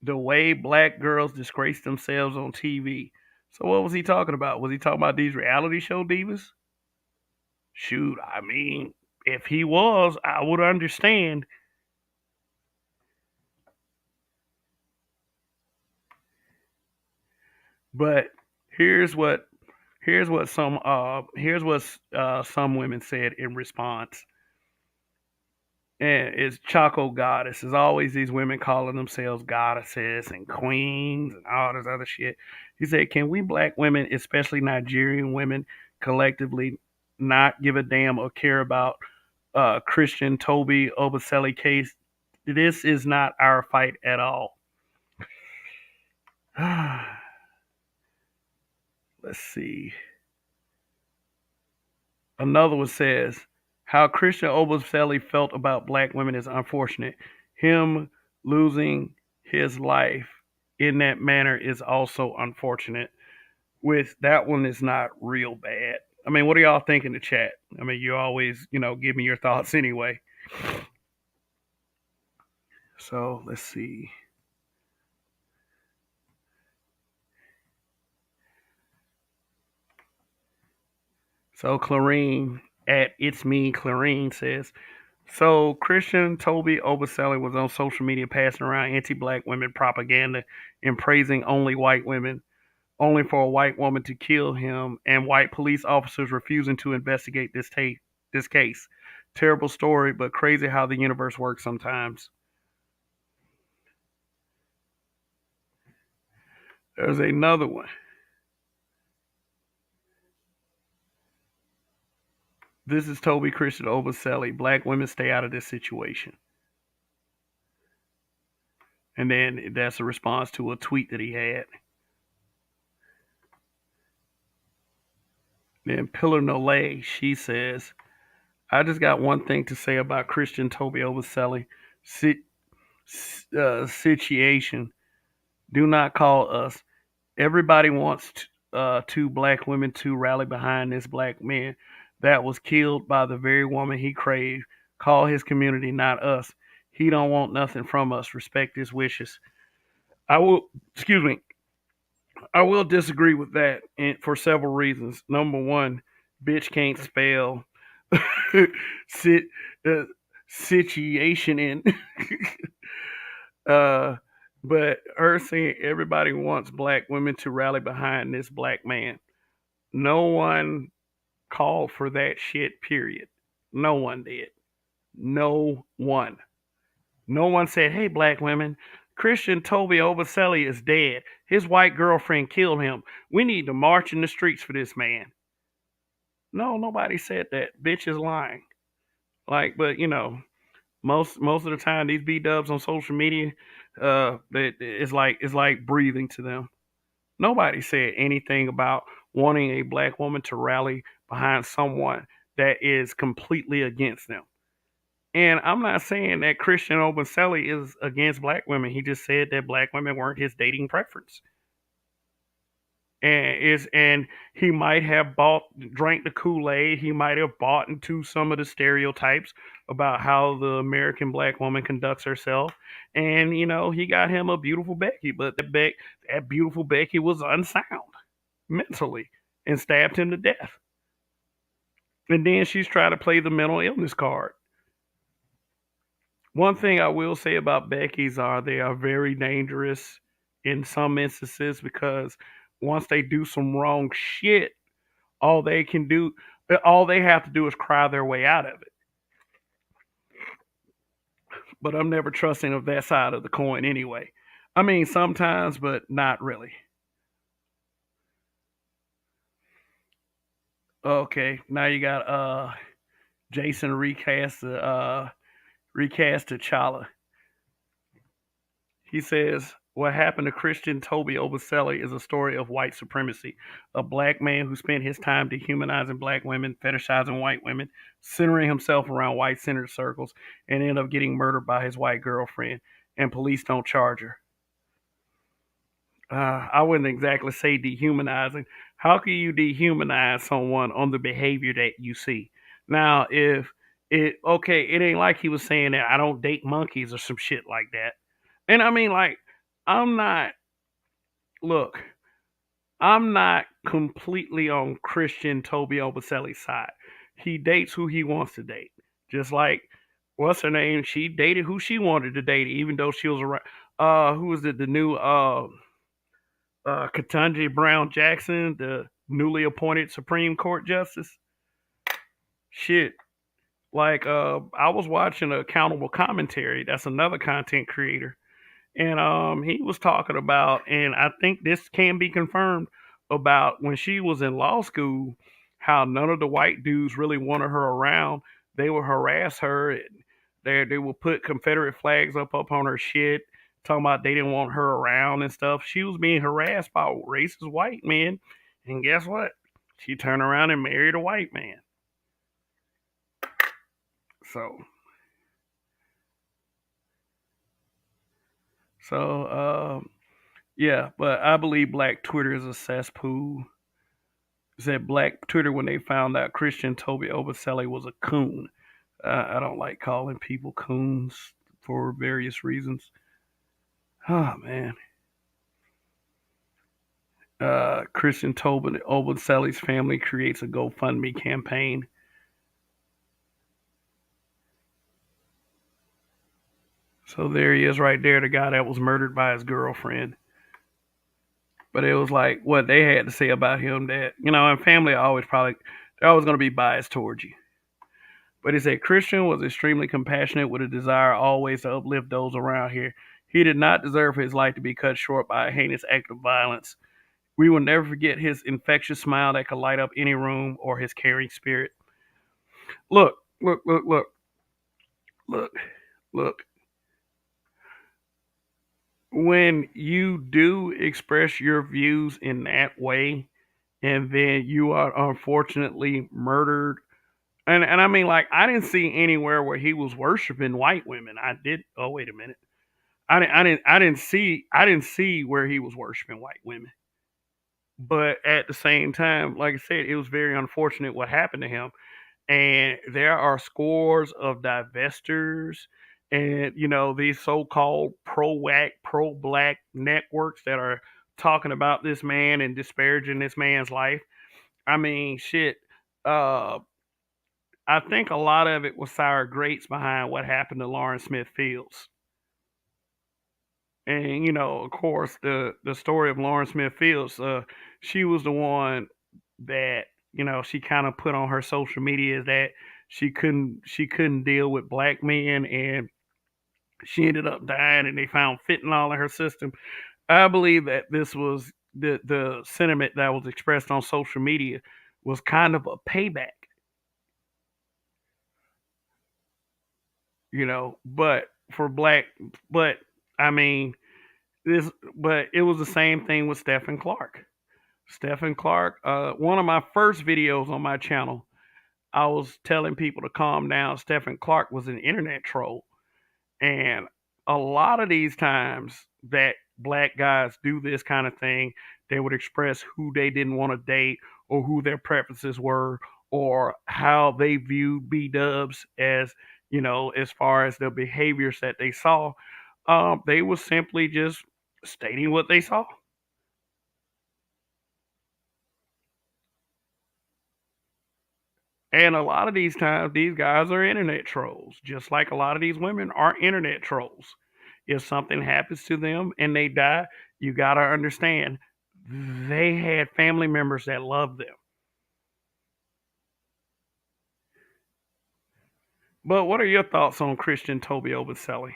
black girls disgrace themselves on TV. So what was he talking about? Was he talking about these reality show divas? Shoot, I mean, if he was, I would understand. But here's what some women said in response. And it's Choco Goddess. There's always these women calling themselves goddesses and queens and all this other shit. He said, "Can we black women, especially Nigerian women, collectively not give a damn or care about Christian Toby Obaselli case? This is not our fight at all." Let's see. Another one says, "How Christian Obaselli felt about black women is unfortunate. Him losing his life in that manner is also unfortunate." With that one is not real bad. I mean, what do y'all think in the chat? I mean, you always, give me your thoughts anyway. So let's see. So Clarine at It's Me Clarine says, so Christian Toby Obaselli was on social media passing around anti-black women propaganda and praising only white women, only for a white woman to kill him, and white police officers refusing to investigate this case. Terrible story, but crazy how the universe works sometimes. There's another one. This is Toby Christian Obaselli. Black women stay out of this situation. And then that's a response to a tweet that he had. Then Pillar Nolay, she says, I just got one thing to say about Christian Toby Obaselli situation. Do not call us. Everybody wants two black women to rally behind this black man that was killed by the very woman he craved. Call his community, not us. He don't want nothing from us. Respect his wishes. I will, excuse me, I will disagree with that and for several reasons. Number one, bitch can't spell sit, uh, situation in. uh, but her saying everybody wants black women to rally behind this black man. No one called for that shit, period. No one did. No one. No one said, hey, black women, Christian Toby Obaselli is dead. His white girlfriend killed him. We need to march in the streets for this man. No, nobody said that. Bitch is lying. Like, but most of the time these B dubs on social media, it's like breathing to them. Nobody said anything about wanting a black woman to rally behind someone that is completely against them. And I'm not saying that Christian Obaselli is against black women. He just said that black women weren't his dating preference. And he might have bought drank the Kool-Aid. He might have bought into some of the stereotypes about how the American black woman conducts herself. And he got him a beautiful Becky, but that beautiful Becky was unsound mentally and stabbed him to death. And then she's trying to play the mental illness card. One thing I will say about Becky's are they are very dangerous in some instances because once they do some wrong shit, all they can do, all they have to do is cry their way out of it. But I'm never trusting of that side of the coin anyway. I mean, sometimes, but not really. Okay, now you got Jason recast T'Challa. He says, what happened to Christian Toby Obaselli is a story of white supremacy. A black man who spent his time dehumanizing black women, fetishizing white women, centering himself around white centered circles, and ended up getting murdered by his white girlfriend, and police don't charge her. I wouldn't exactly say dehumanizing. How can you dehumanize someone on the behavior that you see? Now, if it ain't like he was saying that I don't date monkeys or some shit like that. And I mean, like, I'm not, look, I'm not completely on Christian Toby Obaselli's side. He dates who he wants to date. Just like, what's her name? She dated who she wanted to date, even though she was around. Who was it? The new Ketanji Brown Jackson, the newly appointed Supreme Court Justice. Shit. Like, I was watching Accountable Commentary. That's another content creator. And he was talking about, and I think this can be confirmed, about when she was in law school, how none of the white dudes really wanted her around. They would harass her. And they would put Confederate flags up on her shit, talking about they didn't want her around and stuff. She was being harassed by racist white men, and guess what? She turned around and married a white man. So, so yeah, but I believe Black Twitter is a cesspool. Said Black Twitter when they found out Christian Toby Obaselli was a coon. I don't like calling people coons for various reasons. Oh man. Christian Tobin Obaselli's family creates a GoFundMe campaign. So there he is right there, the guy that was murdered by his girlfriend. But it was like what they had to say about him that, and family are always they're always going to be biased towards you. But he said Christian was extremely compassionate with a desire always to uplift those around here. He did not deserve his life to be cut short by a heinous act of violence. We will never forget his infectious smile that could light up any room or his caring spirit. Look, look, look, look, look, look. When you do express your views in that way, and then you are unfortunately murdered, and I mean, like, I didn't see anywhere where he was worshiping white women. I did. Oh, wait a minute. I didn't see where he was worshiping white women. But at the same time, like I said, it was very unfortunate what happened to him. And there are scores of divestors and these so-called pro-whack, pro-black networks that are talking about this man and disparaging this man's life. I mean, shit. Uh, I think a lot of it was sour grapes behind what happened to Lauren Smith Fields. And of course, the story of Lauren Smith Fields, she was the one that she kind of put on her social media that she couldn't deal with black men, and she ended up dying, and they found fentanyl in her system. I believe that this was the sentiment that was expressed on social media was kind of a payback, but for black, but I mean this, but it was the same thing with Stephen Clark. Stephen Clark, one of my first videos on my channel, I was telling people to calm down. Stephen Clark was an internet troll. And a lot of these times that black guys do this kind of thing, They would express who they didn't want to date or who their preferences were or how they viewed B dubs as, as far as the behaviors that they saw. They were simply just stating what they saw. And a lot of these times, these guys are internet trolls, just like a lot of these women are internet trolls. If something happens to them and they die, you got to understand they had family members that loved them. But what are your thoughts on Christian Toby Obaselli?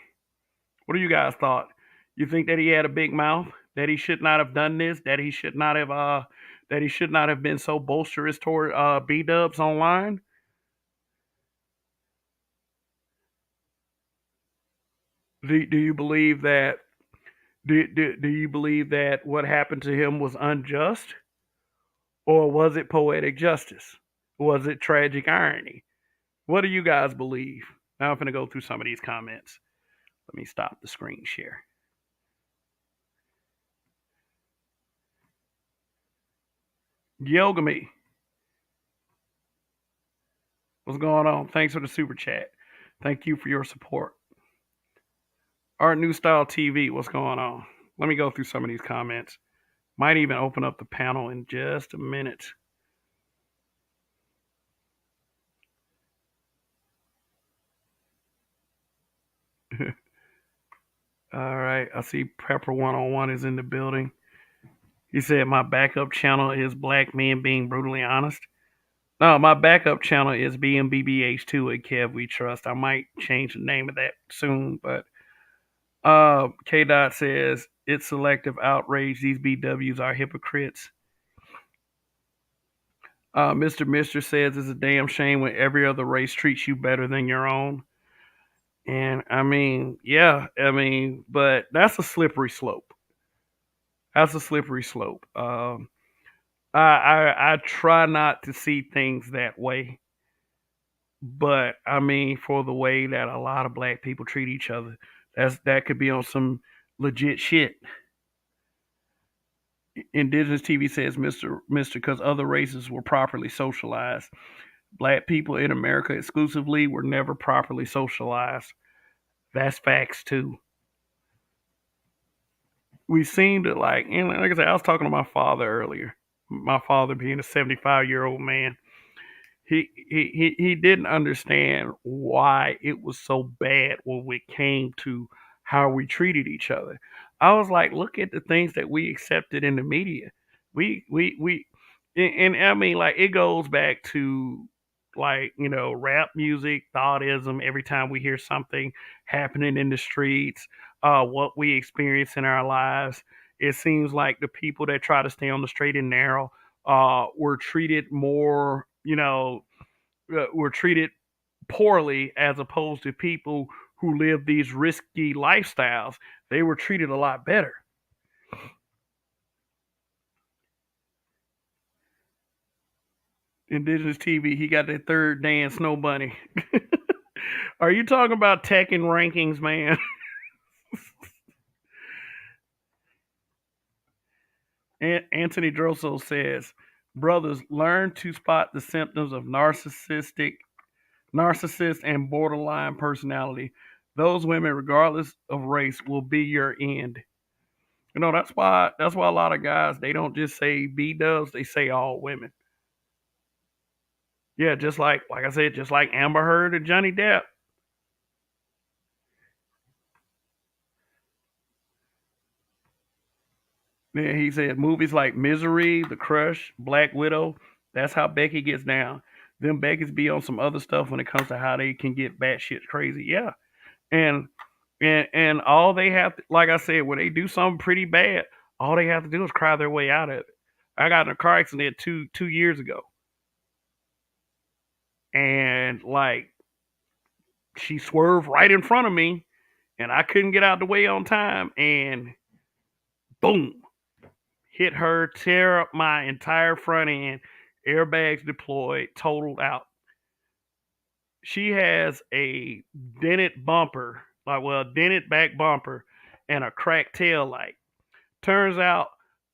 What do you guys thought? You think that he had a big mouth? That he should not have done this? That he should not have been so boisterous toward B Dubs online? Do you believe that do you believe that what happened to him was unjust, or was it poetic justice? Was it tragic irony? What do you guys believe? Now I'm going to go through some of these comments. Let me stop the screen share. Yogami, what's going on? Thanks for the super chat. Thank you for your support. Art New Style TV, what's going on? Let me go through some of these comments. Might even open up the panel in just a minute. All right, I see Pepper 101 is in the building. He said my backup channel is Black Men Being Brutally Honest. No, my backup channel is BMBBH2 at Kev We Trust. I might change the name of that soon, but K Dot says it's selective outrage. These BWs are hypocrites. Mr. Mister says it's a damn shame when every other race treats you better than your own. And I mean, yeah, but that's a slippery slope. That's a slippery slope. I try not to see things that way, but I mean, for the way that a lot of black people treat each other, that could be on some legit shit. Indigenous TV says Mister because other races were properly socialized. Black people in America exclusively were never properly socialized. That's facts too. We seem to and like I said, I was talking to my father earlier. My father being a 75-year-old man, he didn't understand why it was so bad when it came to how we treated each other. I was like, look at the things that we accepted in the media. We and I mean, like, it goes back to, rap music, thoughtism. Every time we hear something happening in the streets, what we experience in our lives, it seems like the people that try to stay on the straight and narrow were treated more, were treated poorly as opposed to people who live these risky lifestyles. They were treated a lot better. Indigenous TV, he got that third Dan Snow Bunny. Are you talking about tech and rankings, man? Anthony Drosso says, brothers, learn to spot the symptoms of narcissist and borderline personality. Those women, regardless of race, will be your end. That's why a lot of guys, they don't just say B dubs, they say all women. Yeah, just like I said, just like Amber Heard and Johnny Depp. Yeah, he said movies like Misery, The Crush, Black Widow. That's how Becky gets down. Them Becky's be on some other stuff when it comes to how they can get batshit crazy. Yeah, and and all they have, like I said, when they do something pretty bad, all they have to do is cry their way out of it. I got in a car accident two years ago, and she swerved right in front of me, and I couldn't get out the way on time, and boom, hit her, tear up my entire front end, airbags deployed, totaled out. She has a dented bumper, dented back bumper, and a cracked tail light. Turns out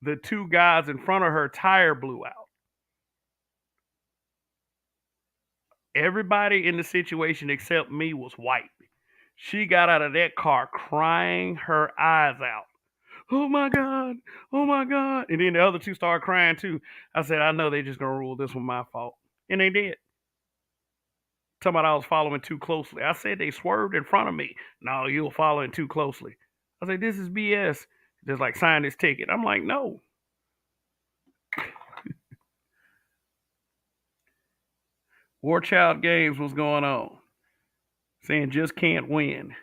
the two guys in front of her tire blew out. Everybody in the situation except me was white. She got out of that car crying her eyes out. Oh my God. Oh my God. And then the other two started crying too. I said, I know they're just going to rule this one my fault. And they did. Talking about I was following too closely. I said they swerved in front of me. No, you were following too closely. I said, this is BS. Just like sign this ticket. I'm like, no. War Child Games was going on. Saying just can't win.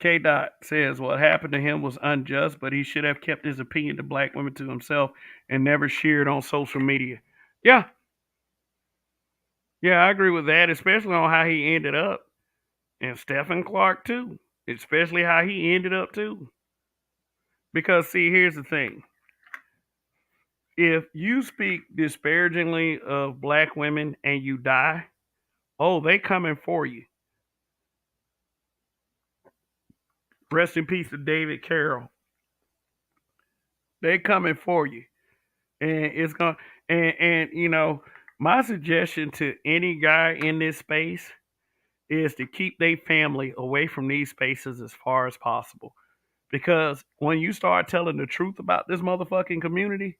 K. Dot says what happened to him was unjust, but he should have kept his opinion to black women to himself and never shared on social media. Yeah, yeah, I agree with that, especially on how he ended up. And Stephen Clark too. Especially how he ended up too. Because see, here's the thing. If you speak disparagingly of black women and you die, oh, they coming for you. Rest in peace to David Carroll. They coming for you. And it's gonna and you know, my suggestion to any guy in this space is to keep their family away from these spaces as far as possible. Because when you start telling the truth about this motherfucking community,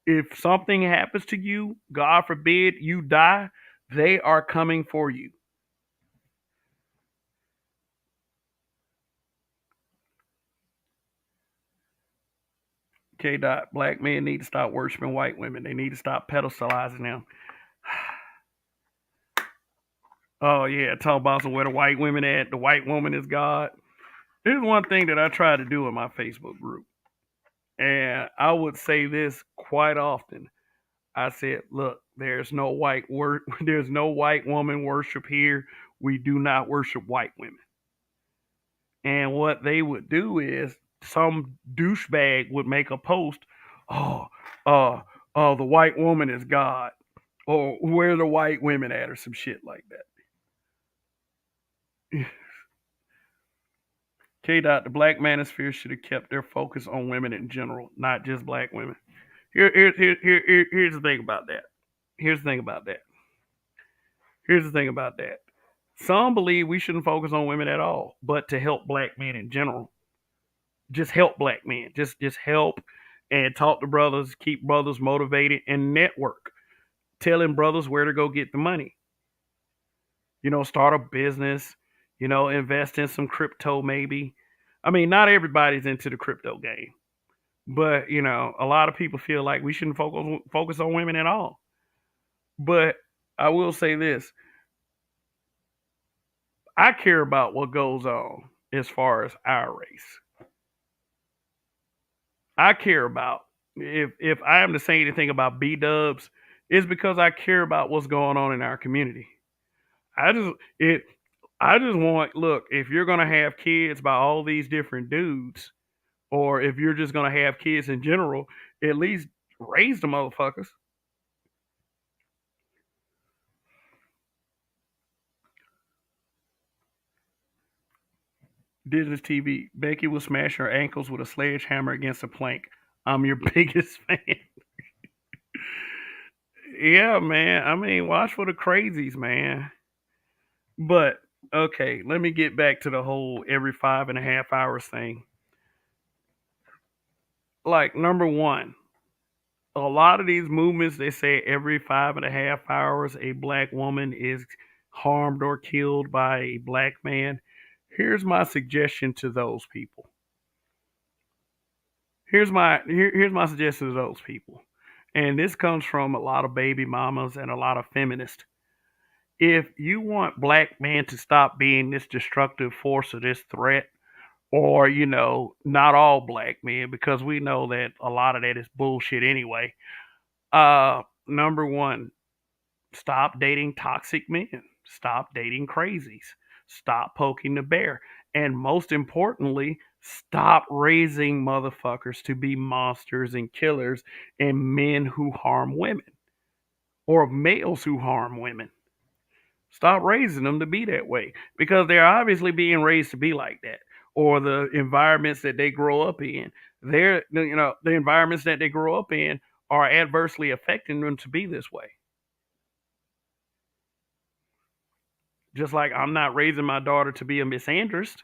if something happens to you, God forbid you die, they are coming for you. K. Dot, black men need to stop worshiping white women. They need to stop pedestalizing them. Oh yeah, talk about where the white women at. The white woman is God. Here's one thing that I try to do in my Facebook group, and I would say this quite often. I said, "Look, there's no white woman worship here. We do not worship white women." And what they would do is some douchebag would make a post, "Oh, uh, the white woman is God," or "Where the white women at," or some shit like that. K. Dot, the black manosphere should have kept their focus on women in general, not just black women. Here's the thing about that. Here's the thing about that. Here's the thing about that. Some believe we shouldn't focus on women at all, but to help black men in general. Just help black men. Just help and talk to brothers, keep brothers motivated and network. Telling brothers where to go get the money. Start a business, invest in some crypto maybe. I mean, not everybody's into the crypto game. But a lot of people feel like we shouldn't focus on women at all. But I will say this: I care about what goes on as far as our race. I care about if I am to say anything about B Dubs, it's because I care about what's going on in our community. I just it I just want look if you're gonna have kids by all these different dudes, or if you're just gonna have kids in general, at least raise the motherfuckers. Disney TV. Becky will smash her ankles with a sledgehammer against a plank. I'm your biggest fan. Yeah, man. I mean, watch for the crazies, man. But okay, let me get back to the whole every 5.5 hours thing. Like number one, a lot of these movements they say every 5.5 hours a black woman is harmed or killed by a black man. Here's my suggestion to those people. Here's my suggestion to those people. And this comes from a lot of baby mamas and a lot of feminists. If you want black men to stop being this destructive force or this threat, or not all black men, because we know that a lot of that is bullshit anyway. Number one, stop dating toxic men. Stop dating crazies. Stop poking the bear. And most importantly, stop raising motherfuckers to be monsters and killers and men who harm women or males who harm women. Stop raising them to be that way because they're obviously being raised to be like that, or the environments that they grow up in. The environments that they grow up in are adversely affecting them to be this way. Just like I'm not raising my daughter to be a misandrist.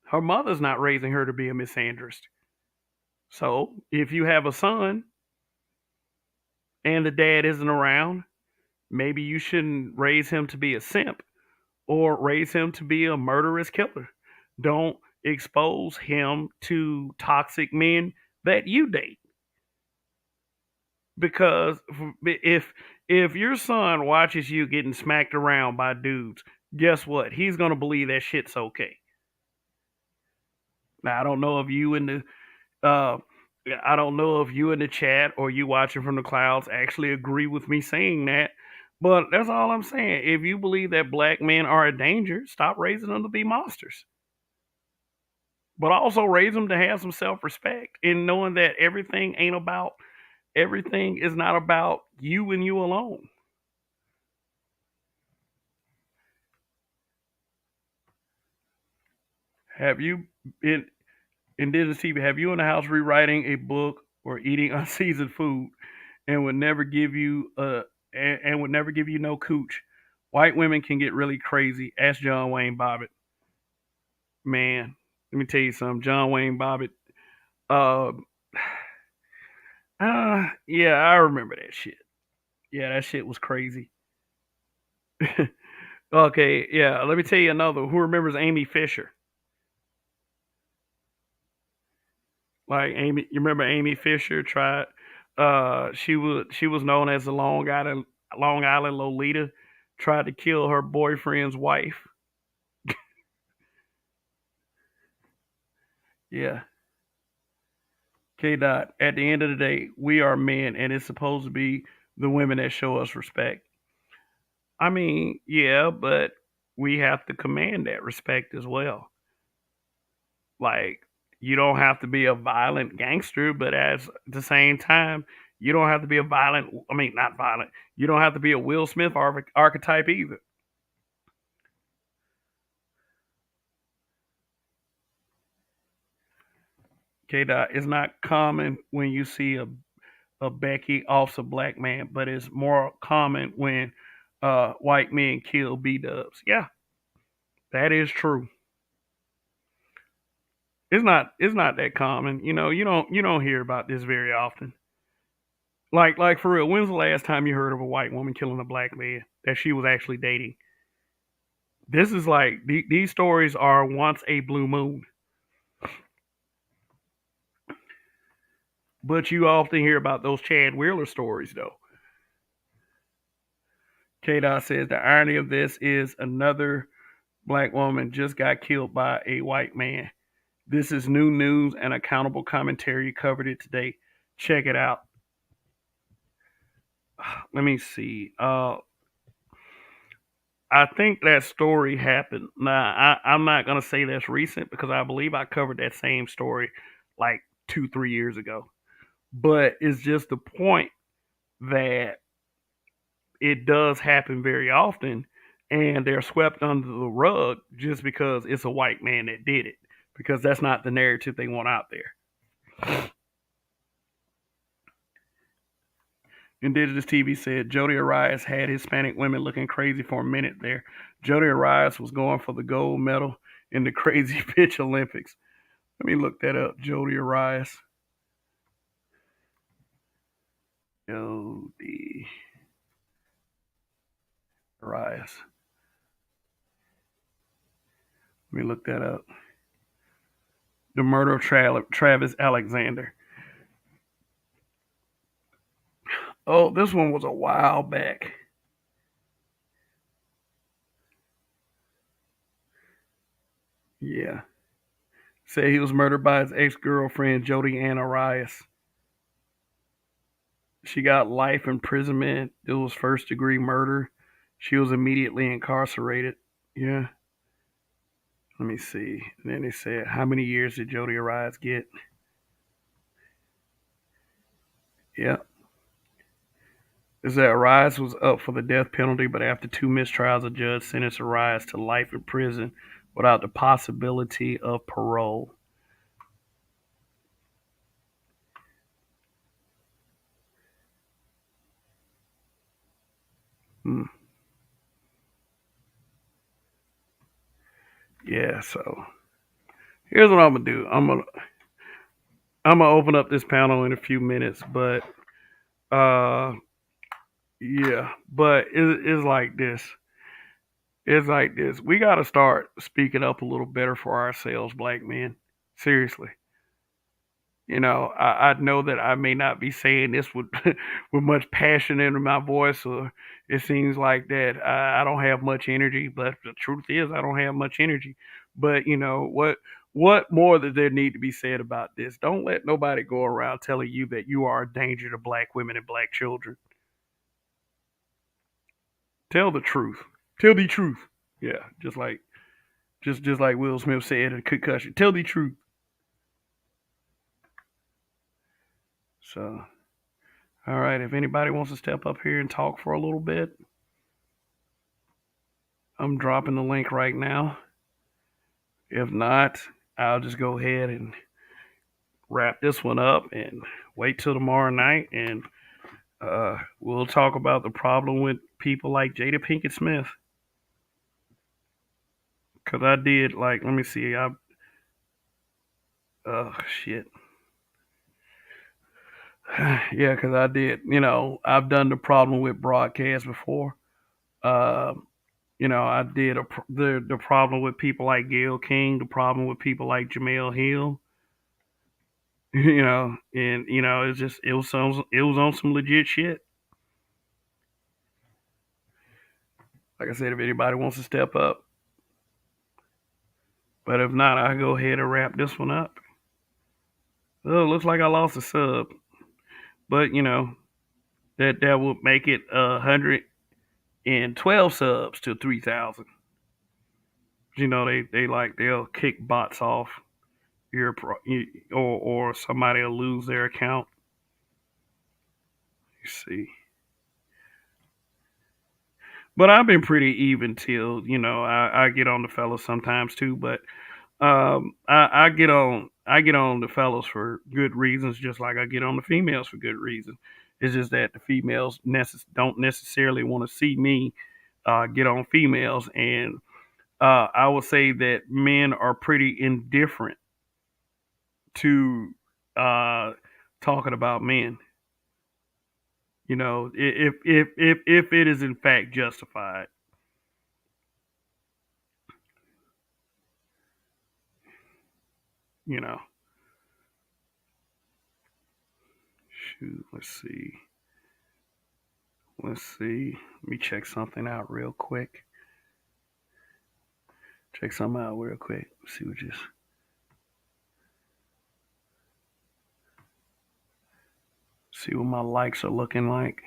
Her mother's not raising her to be a misandrist. So if you have a son and the dad isn't around, maybe you shouldn't raise him to be a simp or raise him to be a murderous killer. Don't expose him to toxic men that you date. Because if your son watches you getting smacked around by dudes, guess what? He's gonna believe that shit's okay. Now uh I don't know if you in the chat or you watching from the clouds actually agree with me saying that, but that's all I'm saying. If you believe that black men are a danger, stop raising them to be monsters. But also raise them to have some self respect and knowing that everything is not about you and you alone. Have you been Indigenous TV? Have you in the house rewriting a book or eating unseasoned food and would never give you and would never give you no cooch? White women can get really crazy. Ask John Wayne Bobbitt. Man, let me tell you something. John Wayne Bobbitt. Uh, yeah, I remember that shit. Yeah, that shit was crazy. Okay, yeah. Let me tell you another. Who remembers Amy Fisher? Like Amy, you remember Amy Fisher tried? She was known as the Long Island Lolita. Tried to kill her boyfriend's wife. Yeah. K. Dot. At the end of the day, we are men, and it's supposed to be the women that show us respect. I mean, yeah, but we have to command that respect as well. Like, you don't have to be a violent gangster, but at the same time, you don't have to be a violent. I mean, not violent. You don't have to be a Will Smith archetype either. K. Dot. It's not common when you see a Becky offs a black man, but it's more common when white men kill B dubs. Yeah, that is true. It's not that common. You don't hear about this very often. Like for real, when's the last time you heard of a white woman killing a black man that she was actually dating? This is like these stories are once a blue moon, but you often hear about those Chad Wheeler stories though. K Dot says the irony of this is another black woman just got killed by a white man. This is new news and accountable commentary covered it today. Check it out. Let me see. I think that story happened. Now, I'm not gonna say that's recent because I believe I covered that same story like 2, 3 years ago. But it's just the point that it does happen very often, and they're swept under the rug just because it's a white man that did it. Because that's not the narrative they want out there. Indigenous TV said Jody Arias had Hispanic women looking crazy for a minute there. Jody Arias was going for the gold medal in the Crazy Pitch Olympics. Let me look that up. Jody Arias. Jody Arias. Let me look that up. The murder of Travis Alexander. Oh, this one was a while back. Yeah. Said he was murdered by his ex girlfriend, Jody Ann Arias. She got life imprisonment. It was first degree murder. She was immediately incarcerated. Yeah. Let me see. And then they said, how many years did Jody Arias get? Yeah. Is that Arias was up for the death penalty, but after 2 mistrials, a judge sentenced Arias to life in prison without the possibility of parole. Hmm. Yeah. So here's what I'm gonna do. I'm gonna open up this panel in a few minutes, but uh, yeah. But it's like this. It's like this. We got to start speaking up a little better for ourselves, black men. Seriously. I know that I may not be saying this with with much passion in my voice, or it seems like that I don't have much energy. But the truth is, I don't have much energy. But what more does there need to be said about this? Don't let nobody go around telling you that you are a danger to black women and black children. Tell the truth. Tell the truth. Yeah, just like Will Smith said in Concussion. Tell the truth. So, all right, if anybody wants to step up here and talk for a little bit, I'm dropping the link right now. If not, I'll just go ahead and wrap this one up and wait till tomorrow night, and we'll talk about the problem with people like Jada Pinkett Smith. Cause I did like, let me see, shit, yeah, cause I did. I've done the problem with broadcast before. Uh, I did the problem with people like Gail King, the problem with people like Jamel Hill. And it's just it was on some legit shit. Like I said, if anybody wants to step up, but if not, I'll go ahead and wrap this one up. Oh, looks like I lost a sub, but that would make it 112 subs to 3,000. They'll kick bots off your or somebody will lose their account. You see. But I've been pretty even till I get on the fellas sometimes too. But I get on the fellas for good reasons, just like I get on the females for good reasons. It's just that the females don't necessarily want to see me get on females, and I would say that men are pretty indifferent to uh, talking about men. If it is in fact justified. You know, shoot. Let's see. Let me check something out real quick. Check something out real quick. See what just. See what my likes are looking like.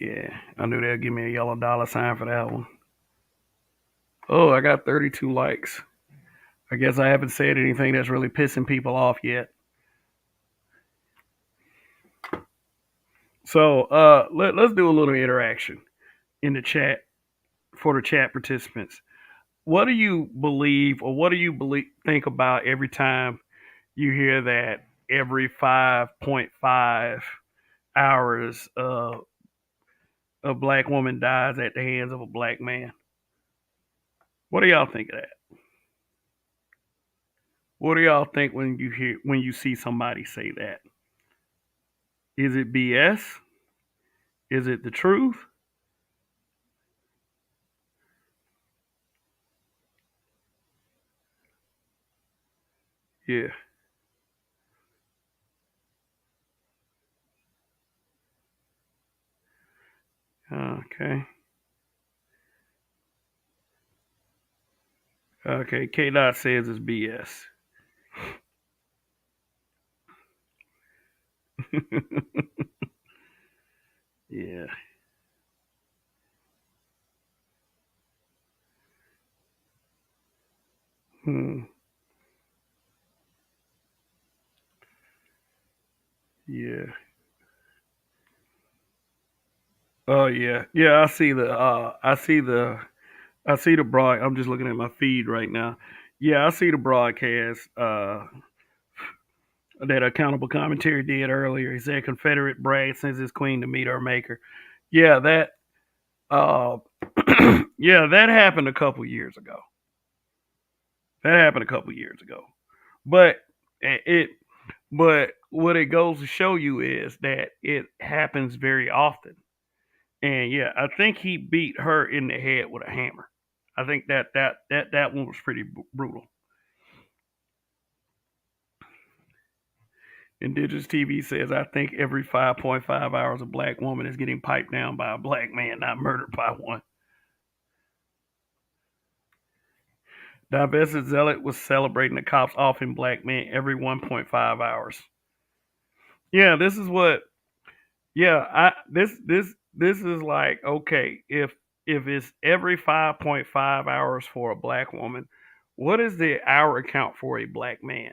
Yeah, I knew they'd give me a yellow dollar sign for that one. Oh, I got 32 likes. I guess I haven't said anything that's really pissing people off yet. So let's do a little interaction in the chat for the chat participants. What do you believe, or what do you think about every time you hear that every 5.5 hours a black woman dies at the hands of a black man? What do y'all think of that? What do y'all think when you see somebody say that? Is it BS? Is it the truth? Yeah. Okay. Okay. K Dot says it's BS. Yeah. Hmm. Yeah. Oh yeah. Yeah. I see the broad. I'm just looking at my feed right now. Yeah, I see the broadcast. that Accountable Commentary did earlier. He said Confederate bride sends his queen to meet her maker. Yeah, that uh yeah, that happened a couple years ago. That happened a couple years ago. But it but what it goes to show you is that it happens very often. And yeah, I think he beat her in the head with a hammer. I think that one was pretty brutal. Indigenous TV says, I think every 5.5 hours a black woman is getting piped down by a black man, not murdered by one. Divested Zealot was celebrating the cops offing black men every 1.5 hours. Yeah, this is what. Yeah, this is like, okay, if it's every 5.5 hours for a black woman, what is the hour count for a black man?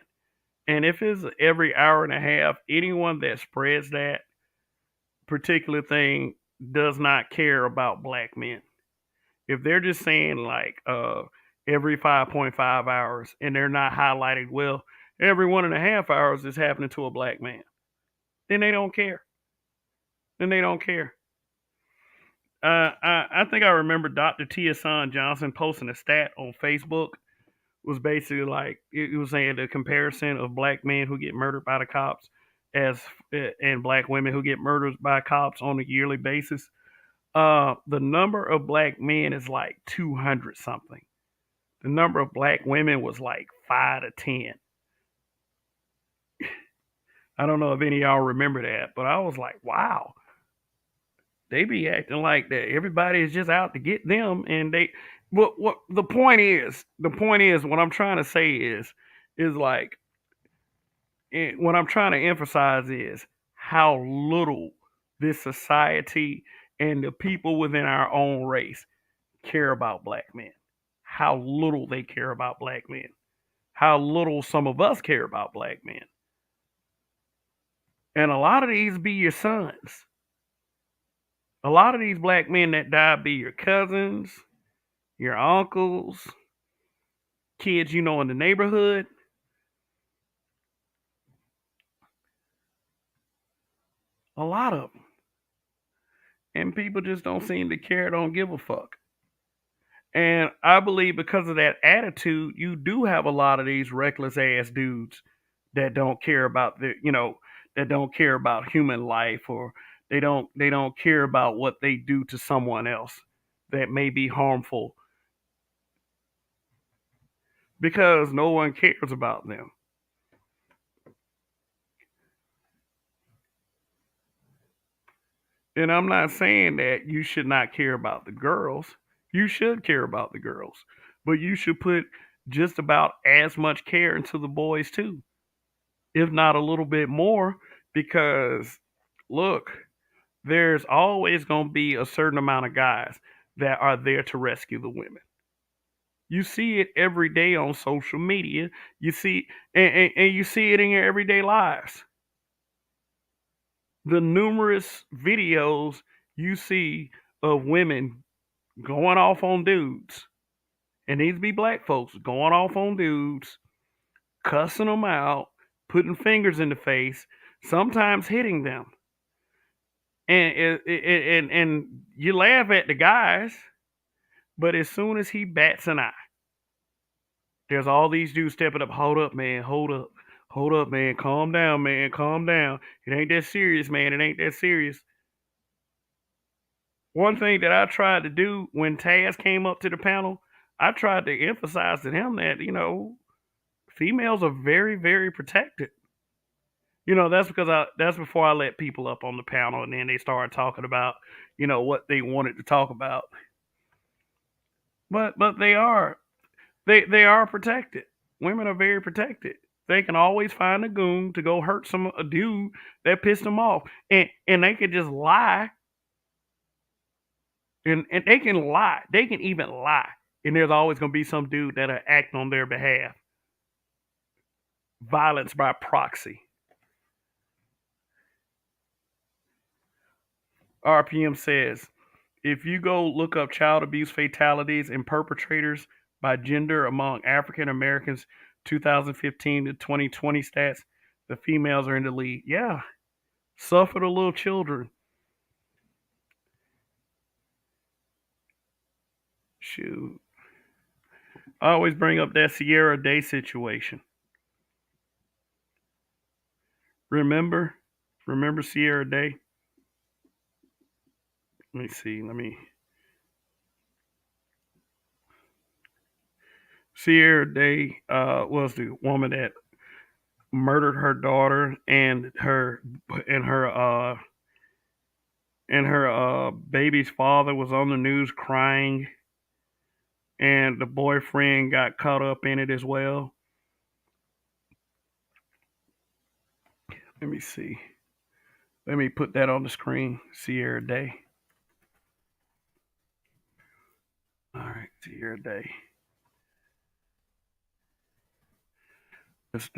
And if it's every hour and a half, anyone that spreads that particular thing does not care about black men. If they're just saying like every 5.5 hours and they're not highlighting, well, every 1.5 hours is happening to a black man, then they don't care. Then they don't care. I think I remember Dr. Tia Son Johnson posting a stat on Facebook. Was basically like it was saying the comparison of black men who get murdered by the cops as and black women who get murdered by cops on a yearly basis. The number of black men is like 200 something. The number of black women was like 5 to 10. I don't know if any of y'all remember that, but I was like, wow, they be acting like that. Everybody is just out to get them, and they. What the point is? The point is what I'm trying to say is like what I'm trying to emphasize is how little this society and the people within our own race care about black men. How little they care about black men. How little some of us care about black men. And a lot of these be your sons. A lot of these black men that die be your cousins, your uncles, kids you know in the neighborhood. A lot of them. And people just don't seem to care, don't give a fuck. And I believe because of that attitude, you do have a lot of these reckless ass dudes that don't care about that don't care about human life, or they don't care about what they do to someone else that may be harmful because no one cares about them. And I'm not saying that you should not care about the girls. You should care about the girls, but you should put just about as much care into the boys too, if not a little bit more, because look, there's always going to be a certain amount of guys that are there to rescue the women. You see it every day on social media. You see, and you see it in your everyday lives. The numerous videos you see of women going off on dudes, and these be black folks going off on dudes, cussing them out, putting fingers in the face, sometimes hitting them. And you laugh at the guys, but as soon as he bats an eye, there's all these dudes stepping up. Hold up, man. Hold up, man. Calm down, man. Calm down. It ain't that serious, man. It ain't that serious. One thing that I tried to do when Taz came up to the panel, I tried to emphasize to him that, females are very, very protected. That's because that's before I let people up on the panel, and then they started talking about, what they wanted to talk about. But they are protected. Women are very protected. They can always find a goon to go hurt a dude that pissed them off, and they can just lie, and they can lie. They can even lie, and there's always gonna be some dude that'll act on their behalf. Violence by proxy. RPM says, if you go look up child abuse fatalities and perpetrators by gender among African Americans 2015 to 2020 stats, The females are in the lead. Yeah, suffer the little children. Shoot. I always bring up that Sierra Day situation. Remember? Remember Sierra Day? Let me see. Sierra Day was the woman that murdered her daughter and her baby's father was on the news crying, and the boyfriend got caught up in it as well. Let me see. Let me put that on the screen. Sierra Day. All right, Sierra Day. Just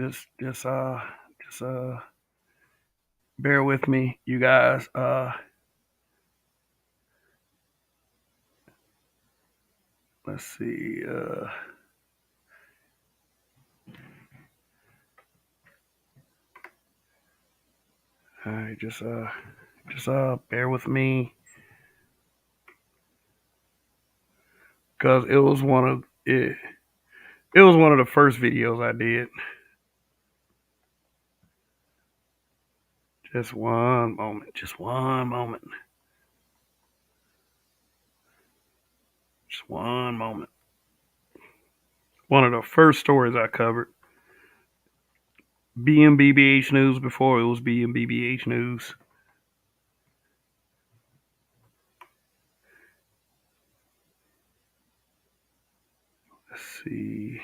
bear with me, you guys. Let's see. All right, just bear with me, because it was one of the first videos I did. Just one moment. Just one moment. Just one moment. One of the first stories I covered. BMBBH News before it was BMBBH News. Let's see.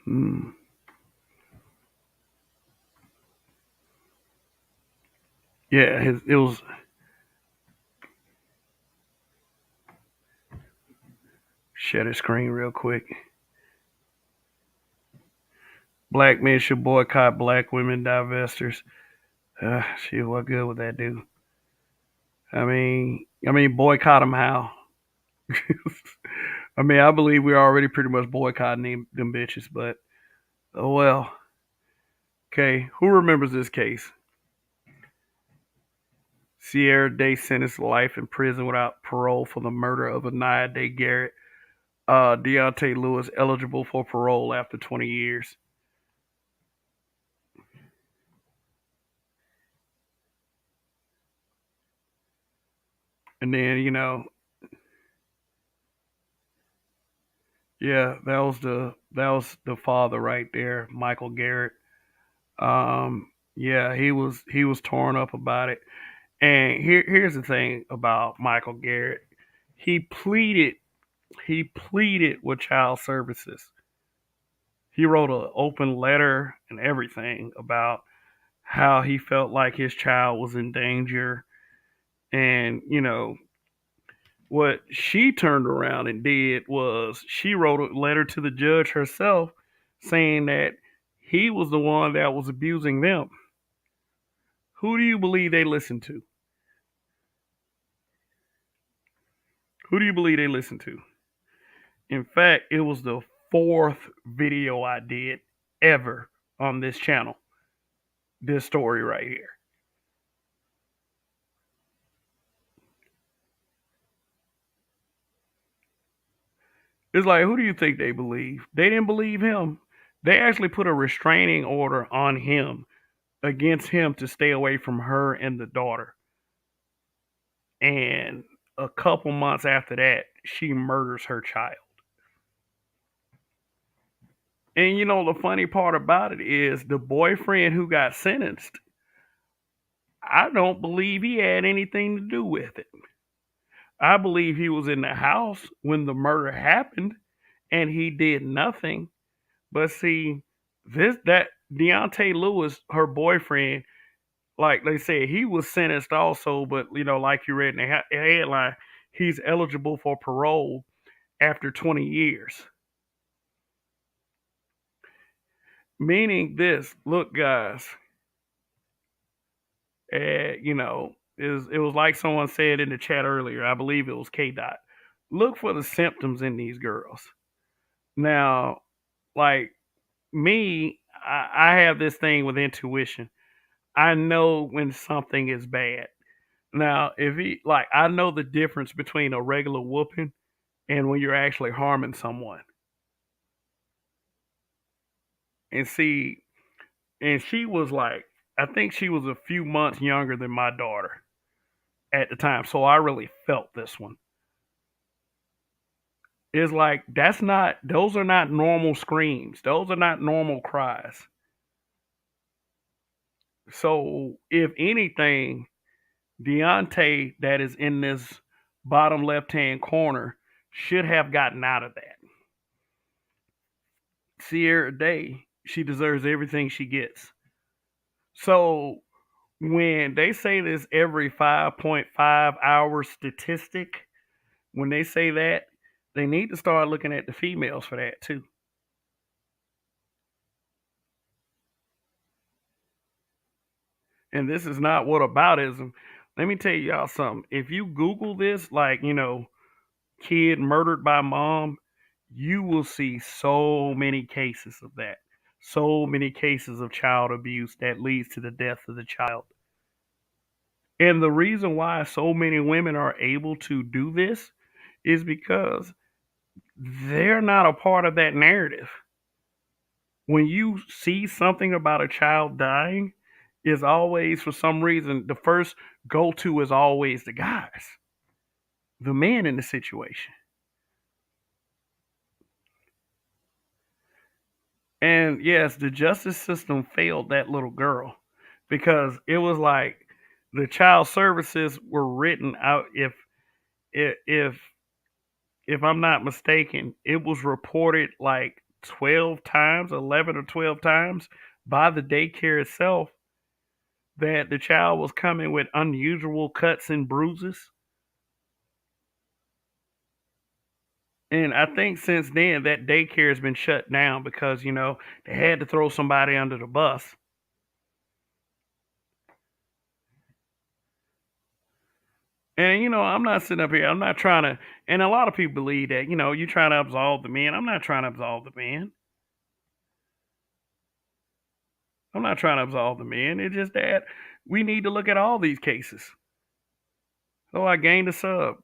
Hmm. Yeah, it was. Share the screen real quick. Black men should boycott black women divestors. Shit, what good would that do? Boycott them how? I believe we're already pretty much boycotting them bitches, but oh well. Okay, who remembers this case? Sierra Day sentenced to life in prison without parole for the murder of Anaya Day Garrett. Deontay Lewis eligible for parole after 20 years. And then, yeah, that was the father right there, Michael Garrett. Yeah, he was torn up about it. And here's the thing about Michael Garrett. He pleaded he pleaded with child services. He wrote an open letter and everything about how he felt like his child was in danger. And, what she turned around and did was she wrote a letter to the judge herself saying that he was the one that was abusing them. Who do you believe they listened to? Who do you believe they listened to? In fact, it was the fourth video I did ever on this channel. This story right here. It's like, who do you think they believe? They didn't believe him. They actually put a restraining order on him against him to stay away from her and the daughter. And a couple months after that, she murders her child. And the funny part about it is the boyfriend who got sentenced, I don't believe he had anything to do with it. I believe he was in the house when the murder happened and he did nothing. But see, that Deontay Lewis, her boyfriend, like they said, he was sentenced also, but like you read in the headline, he's eligible for parole after 20 years. Meaning this, look, guys, it was like someone said in the chat earlier. I believe it was K Dot. Look for the symptoms in these girls. Now, like me, I have this thing with intuition. I know when something is bad. Now, if he like, I know the difference between a regular whooping and when you're actually harming someone. And see, and she was like, I think she was a few months younger than my daughter at the time, so I really felt this one. It's like that's not; those are not normal screams. Those are not normal cries. So, if anything, Deontay, that is in this bottom left hand corner, should have gotten out of that. Sierra Day, she deserves everything she gets. So when they say this every 5.5 hour statistic, when they say that, they need to start looking at the females for that too. And this is not whataboutism. Let me tell y'all something. If you Google this, like, kid murdered by mom, you will see so many cases of that. So many cases of child abuse that leads to the death of the child. And the reason why so many women are able to do this is because they're not a part of that narrative. When you see something about a child dying, is always for some reason the first go to is always the guys, the men in the situation. And yes, the justice system failed that little girl because it was like the child services were written out. If if I'm not mistaken, it was reported like 12 times, 11 or 12 times by the daycare itself that the child was coming with unusual cuts and bruises. And I think since then that daycare has been shut down because, they had to throw somebody under the bus. And I'm not sitting up here. I'm not trying to. And a lot of people believe that you're trying to absolve the men. I'm not trying to absolve the men. I'm not trying to absolve the men. It's just that we need to look at all these cases. Oh, I gained a sub.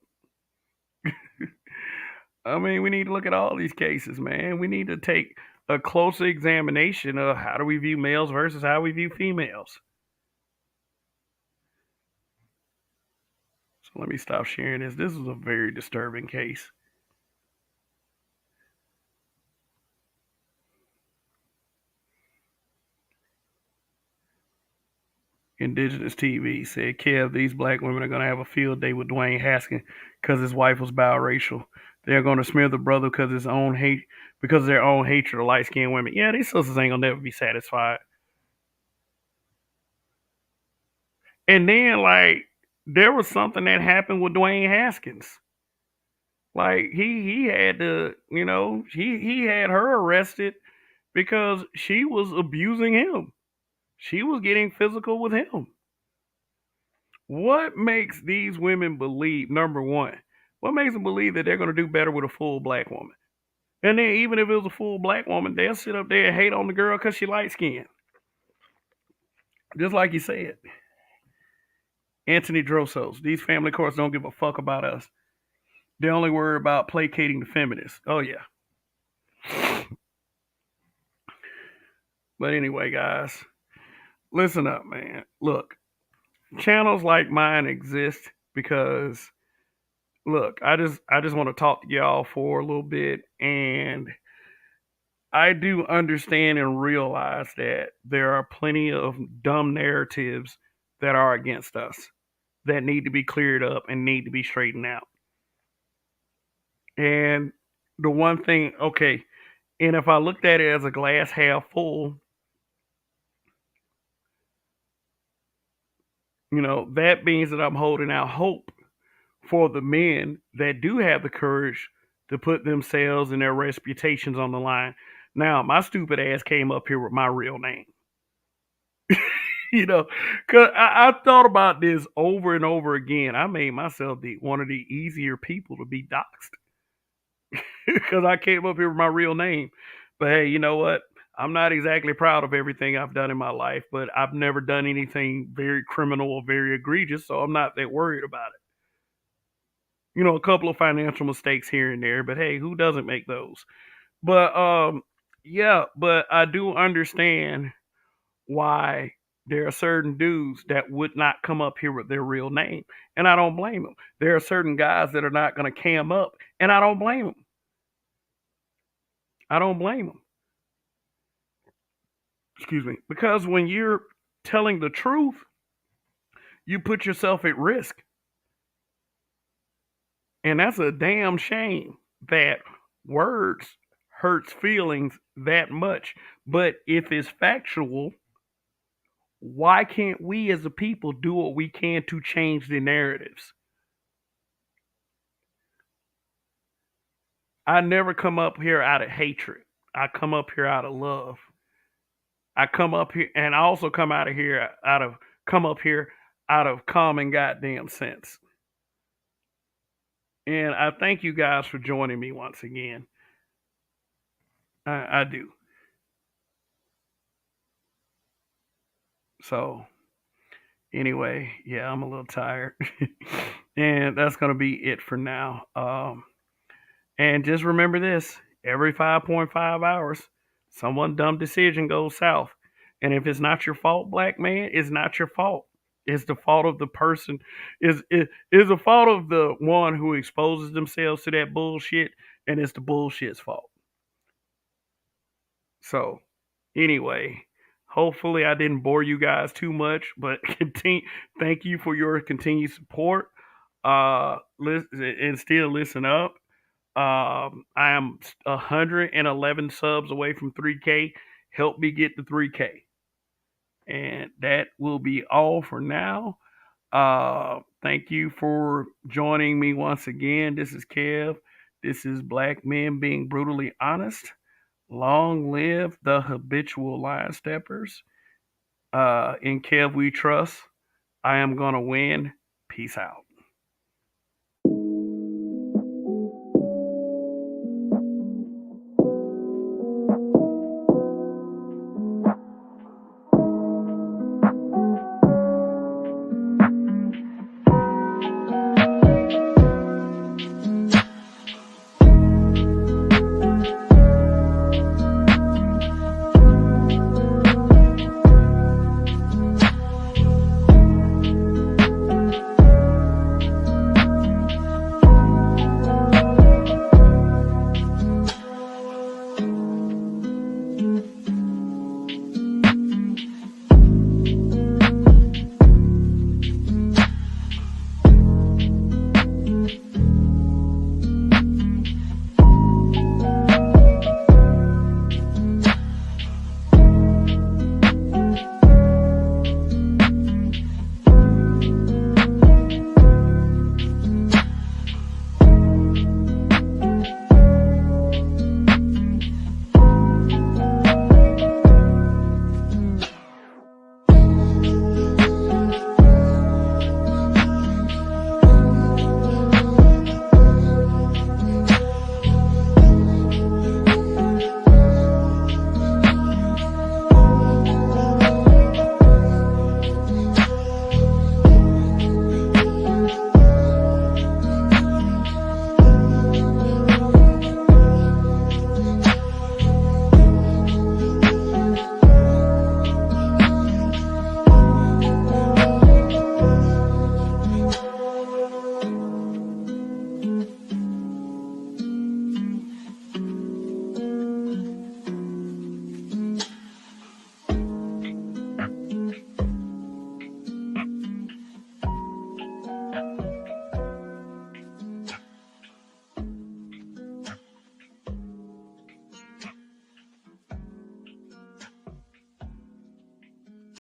I mean, we need to look at all these cases, man. We need to take a closer examination of how do we view males versus how we view females. So let me stop sharing this. This is a very disturbing case. Indigenous TV said, Kev, these black women are going to have a field day with Dwayne Haskins because his wife was biracial. They're going to smear the brother because of their own hatred of light skinned women. Yeah, these sisters ain't going to never be satisfied. And then, like, there was something that happened with Dwayne Haskins. Like, he had to, he had her arrested because she was abusing him. She was getting physical with him. What makes these women believe, number one, what makes them believe that they're going to do better with a full black woman? And then, even if it was a full black woman, they'll sit up there and hate on the girl because she light skinned. Just like you said. Anthony Drosos, these family courts don't give a fuck about us. They only worry about placating the feminists. Oh, yeah. But anyway, guys, listen up, man. Look, channels like mine exist because look, I just want to talk to y'all for a little bit, and I do understand and realize that there are plenty of dumb narratives that are against us that need to be cleared up and need to be straightened out. And the one thing, okay, and if I looked at it as a glass half full, that means that I'm holding out hope for the men that do have the courage to put themselves and their reputations on the line. Now, my stupid ass came up here with my real name. Because I thought about this over and over again. I made myself one of the easier people to be doxxed. because I came up here with my real name. But hey, you know what? I'm not exactly proud of everything I've done in my life, but I've never done anything very criminal or very egregious, so I'm not that worried about it. A couple of financial mistakes here and there, but hey, who doesn't make those? But yeah, but I do understand why there are certain dudes that would not come up here with their real name, and I don't blame them. There are certain guys that are not going to cam up, and I don't blame them. I don't blame them. Excuse me, because when you're telling the truth, you put yourself at risk, and that's a damn shame that words hurts feelings that much. But if it's factual, why can't we as a people do what we can to change the narratives? I never come up here out of hatred. I come up here out of love. I come up here, and I also come up here out of common goddamn sense. And I thank you guys for joining me once again. I do. So anyway, yeah, I'm a little tired, and that's gonna be it for now. And just remember this: every 5.5 hours, someone dumb decision goes south. And if it's not your fault, black man, it's not your fault. It's the fault of the person. Is the fault of the one who exposes themselves to that bullshit, and it's the bullshit's fault. So, anyway, hopefully I didn't bore you guys too much, but continue. Thank you for your continued support. Listen and still listen up. I am 111 subs away from 3K. Help me get to 3K. And that will be all for now. Thank you for joining me once again. This is Kev. This is Black Men Being Brutally Honest. Long live the habitual line steppers. In Kev we trust. I am gonna win. Peace out.